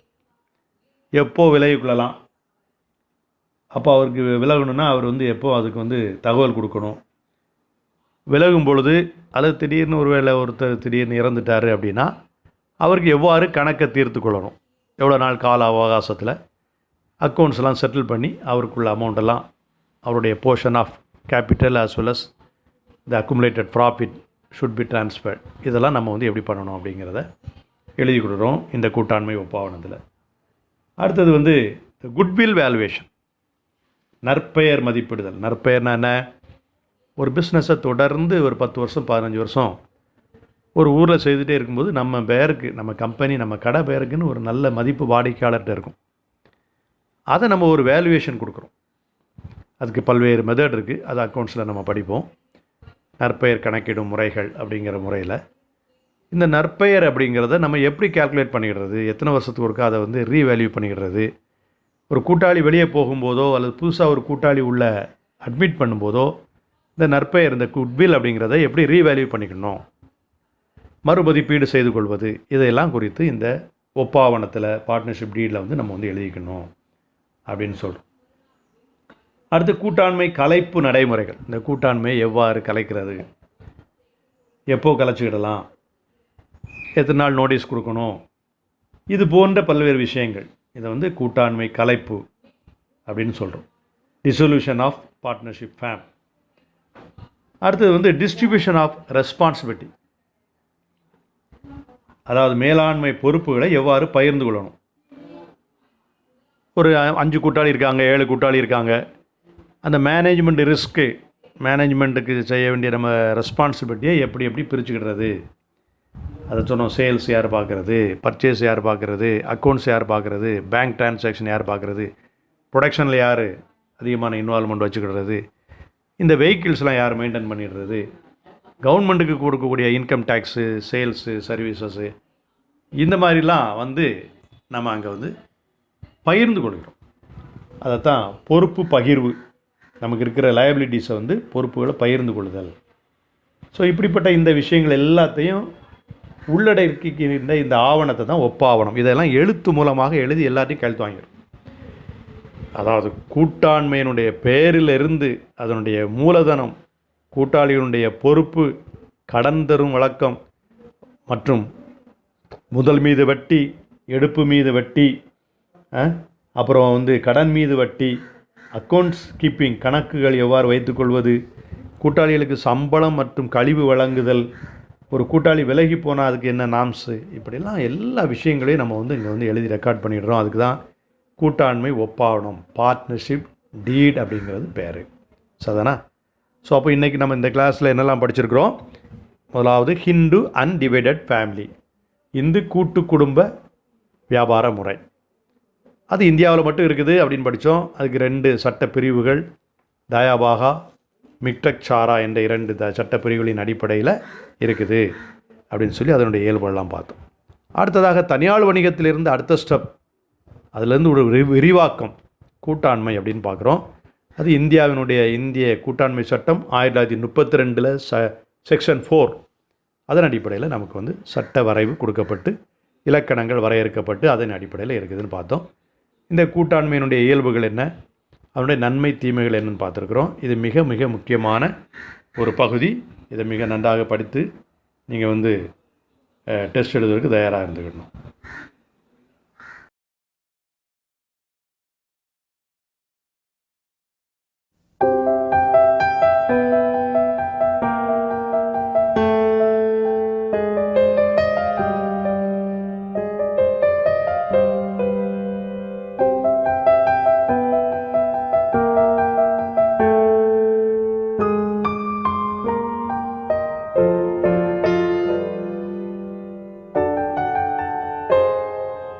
எப்போ விலகிக்கொள்ளலாம், அப்போ அவருக்கு விலகணுன்னா அவர் வந்து எப்போ அதுக்கு வந்து தகவல் கொடுக்கணும். விலகும் பொழுது அல்லது திடீர்னு ஒருவேளை ஒருத்தர் திடீர்னு இறந்துட்டார் அப்படின்னா அவருக்கு எவ்வாறு கணக்கை தீர்த்து கொள்ளணும், எவ்வளோ நாள் கால அவகாசத்தில் அக்கௌண்ட்ஸ்லாம் செட்டில் பண்ணி அவருக்குள்ள அமௌண்ட்டெல்லாம், அவருடைய portion of capital as well as the accumulated profit should be transferred, இதெல்லாம் நம்ம வந்து எப்படி பண்ணணும் அப்படிங்கிறத எழுதி கொடுக்குறோம் இந்த கூட்டாண்மை ஒப்பாவனத்தில். அடுத்தது வந்து குட்வில் வேல்யூவேஷன், நற்பெயர் மதிப்பிடுதல். நற்பெயர்னா என்ன, ஒரு பிஸ்னஸை தொடர்ந்து ஒரு 10 வருஷம் 15 வருஷம் ஒரு ஊரில் செய்துகிட்டே இருக்கும்போது நம்ம பெயருக்கு, நம்ம கம்பெனி, நம்ம கடை பெயருக்குன்னு ஒரு நல்ல மதிப்பு வாடிக்கையாளர்கிட்ட இருக்கும். அதை நம்ம ஒரு வேல்யூவேஷன் கொடுக்குறோம். அதுக்கு பல்வேறு மெத்தட் இருக்குது, அது அக்கௌண்ட்ஸில் நம்ம படிப்போம். நற்பெயர் கணக்கிடும் முறைகள் அப்படிங்கிற முறையில் இந்த நற்பெயர் அப்படிங்கிறத நம்ம எப்படி கால்குலேட் பண்ணிடுறது, எத்தனை வருஷத்துக்கு ஒருக்கா அதை வந்து ரீவேல்யூ பண்ணிடுறது, ஒரு கூட்டாளி வெளியே போகும்போதோ அல்லது புதுசாக ஒரு கூட்டாளி உள்ள அட்மிட் பண்ணும்போதோ இந்த நற்பெயர், இந்த குட்வில் அப்படிங்கிறத எப்படி ரீவேல்யூ பண்ணிக்கணும், மறுமதிப்பீடு செய்து கொள்வது, இதையெல்லாம் குறித்து இந்த ஒப்பாவனத்தில் பார்ட்னர்ஷிப் டீடில் வந்து நம்ம வந்து எழுதிக்கணும் அப்படின்னு சொல்கிறோம். அடுத்து கூட்டாண்மை கலைப்பு நடைமுறைகள். இந்த கூட்டாண்மையை எவ்வாறு கலைக்கிறது, எப்போ கலைச்சிக்கிடலாம், எத்தனை நாள் நோட்டீஸ் கொடுக்கணும், இது போன்ற பல்வேறு விஷயங்கள். இதை வந்து கூட்டாண்மை கலைப்பு அப்படின்னு சொல்கிறோம். Dissolution of partnership firm. அடுத்தது வந்து டிஸ்ட்ரிபியூஷன் ஆஃப் ரெஸ்பான்சிபிலிட்டி, அதாவது மேலாண்மை பொறுப்புகளை எவ்வாறு பகிர்ந்து கொள்ளணும். ஒரு 5 கூட்டாளி இருக்காங்க, 7 கூட்டாளி இருக்காங்க, அந்த மேனேஜ்மெண்ட் ரிஸ்க்கு, மேனேஜ்மெண்ட்டுக்கு செய்ய வேண்டிய நம்ம ரெஸ்பான்சிபிலிட்டியை எப்படி எப்படி பிரிச்சுக்கிடுறது, அதை சொன்னோம். சேல்ஸ் யார் பார்க்குறது, பர்ச்சேஸ் யார் பார்க்குறது, அக்கௌண்ட்ஸ் யார் பார்க்குறது, பேங்க் டிரான்சாக்ஷன் யார் பார்க்குறது, ப்ரொடக்ஷனில் யார் அதிகமான இன்வால்மெண்ட் வச்சுக்கிடுறது, இந்த வெஹிக்கிள்ஸ்லாம் யார் மெயின்டைன் பண்ணிடுறது, கவர்மெண்ட்டுக்கு கொடுக்கக்கூடிய இன்கம் டேக்ஸு, சேல்ஸு, சர்வீசஸ்ஸு, இந்த மாதிரிலாம் வந்து நம்ம அங்கே வந்து பகிர்ந்து கொடுக்குறோம். அதைத்தான் பொறுப்பு பகிர்வு, நமக்கு இருக்கிற லயபிலிட்டிஸை வந்து பொறுப்புகளை பகிர்ந்து கொள்ளுதல். ஸோ இப்படிப்பட்ட இந்த விஷயங்கள் எல்லாத்தையும் உள்ளடக்கின்ற இந்த ஆவணத்தை தான் ஒப்பாவணம். இதெல்லாம் எழுத்து மூலமாக எழுதி எல்லாத்தையும் கையெழுத்து வாங்கிடும். அதாவது கூட்டாண்மையினுடைய பேரிலிருந்து அதனுடைய மூலதனம், கூட்டாளிகளுடைய பொறுப்பு, கடன் தரும் வழக்கம் மற்றும் முதல் மீது வட்டி, எடுப்பு மீது வட்டி, அப்புறம் வந்து கடன் மீது வட்டி, அக்கௌண்ட்ஸ் கீப்பிங், கணக்குகள் எவ்வாறு வைத்துக்கொள்வது, கூட்டாளிகளுக்கு சம்பளம் மற்றும் கழிவு வழங்குதல், ஒரு கூட்டாளி விலகி போனால் அதுக்கு என்ன நாம்ஸு, இப்படிலாம் எல்லா விஷயங்களையும் நம்ம வந்து இங்கே வந்து எழுதி ரெக்கார்ட் பண்ணிடுறோம். அதுக்கு தான் கூட்டாண்மை ஒப்பாவணம், பார்ட்னர்ஷிப் டீட் அப்படிங்கிறது பேர். சரிதானா? ஸோ அப்போ இன்றைக்கி நம்ம இந்த கிளாஸில் என்னெல்லாம் படிச்சிருக்கிறோம். முதலாவது ஹிந்து அன்டிவைடட் ஃபேமிலி, இந்து கூட்டு குடும்ப வியாபார முறை. அது இந்தியாவில் மட்டும் இருக்குது அப்படின்னு படித்தோம். அதுக்கு 2 சட்ட பிரிவுகள், தயாபாகா, மிக்டக்சாரா என்ற 2 சட்ட பிரிவுகளின் அடிப்படையில் இருக்குது அப்படின்னு சொல்லி அதனுடைய இயல்புகள்லாம் பார்த்தோம். அடுத்ததாக தனியார் வணிகத்திலிருந்து அடுத்த ஸ்டெப், அதிலேருந்து ஒரு விரிவாக்கம் கூட்டாண்மை அப்படின்னு பார்க்குறோம். அது இந்திய கூட்டாண்மை சட்டம் 1932 செக்ஷன் 4 அதன் அடிப்படையில் நமக்கு வந்து சட்ட வரைவு கொடுக்கப்பட்டு இலக்கணங்கள் வரையறுக்கப்பட்டு அதன் அடிப்படையில் இருக்குதுன்னு பார்த்தோம். இந்த கூட்டாண்மையினுடைய இயல்புகள் என்ன, அதனுடைய நன்மை தீமைகள் என்னன்னு பார்த்துருக்குறோம். இது மிக மிக முக்கியமான ஒரு பகுதி. இதை மிக நன்றாக படித்து நீங்கள் வந்து டெஸ்ட் எழுதுவதற்கு தயாராக இருந்துக்கணும்.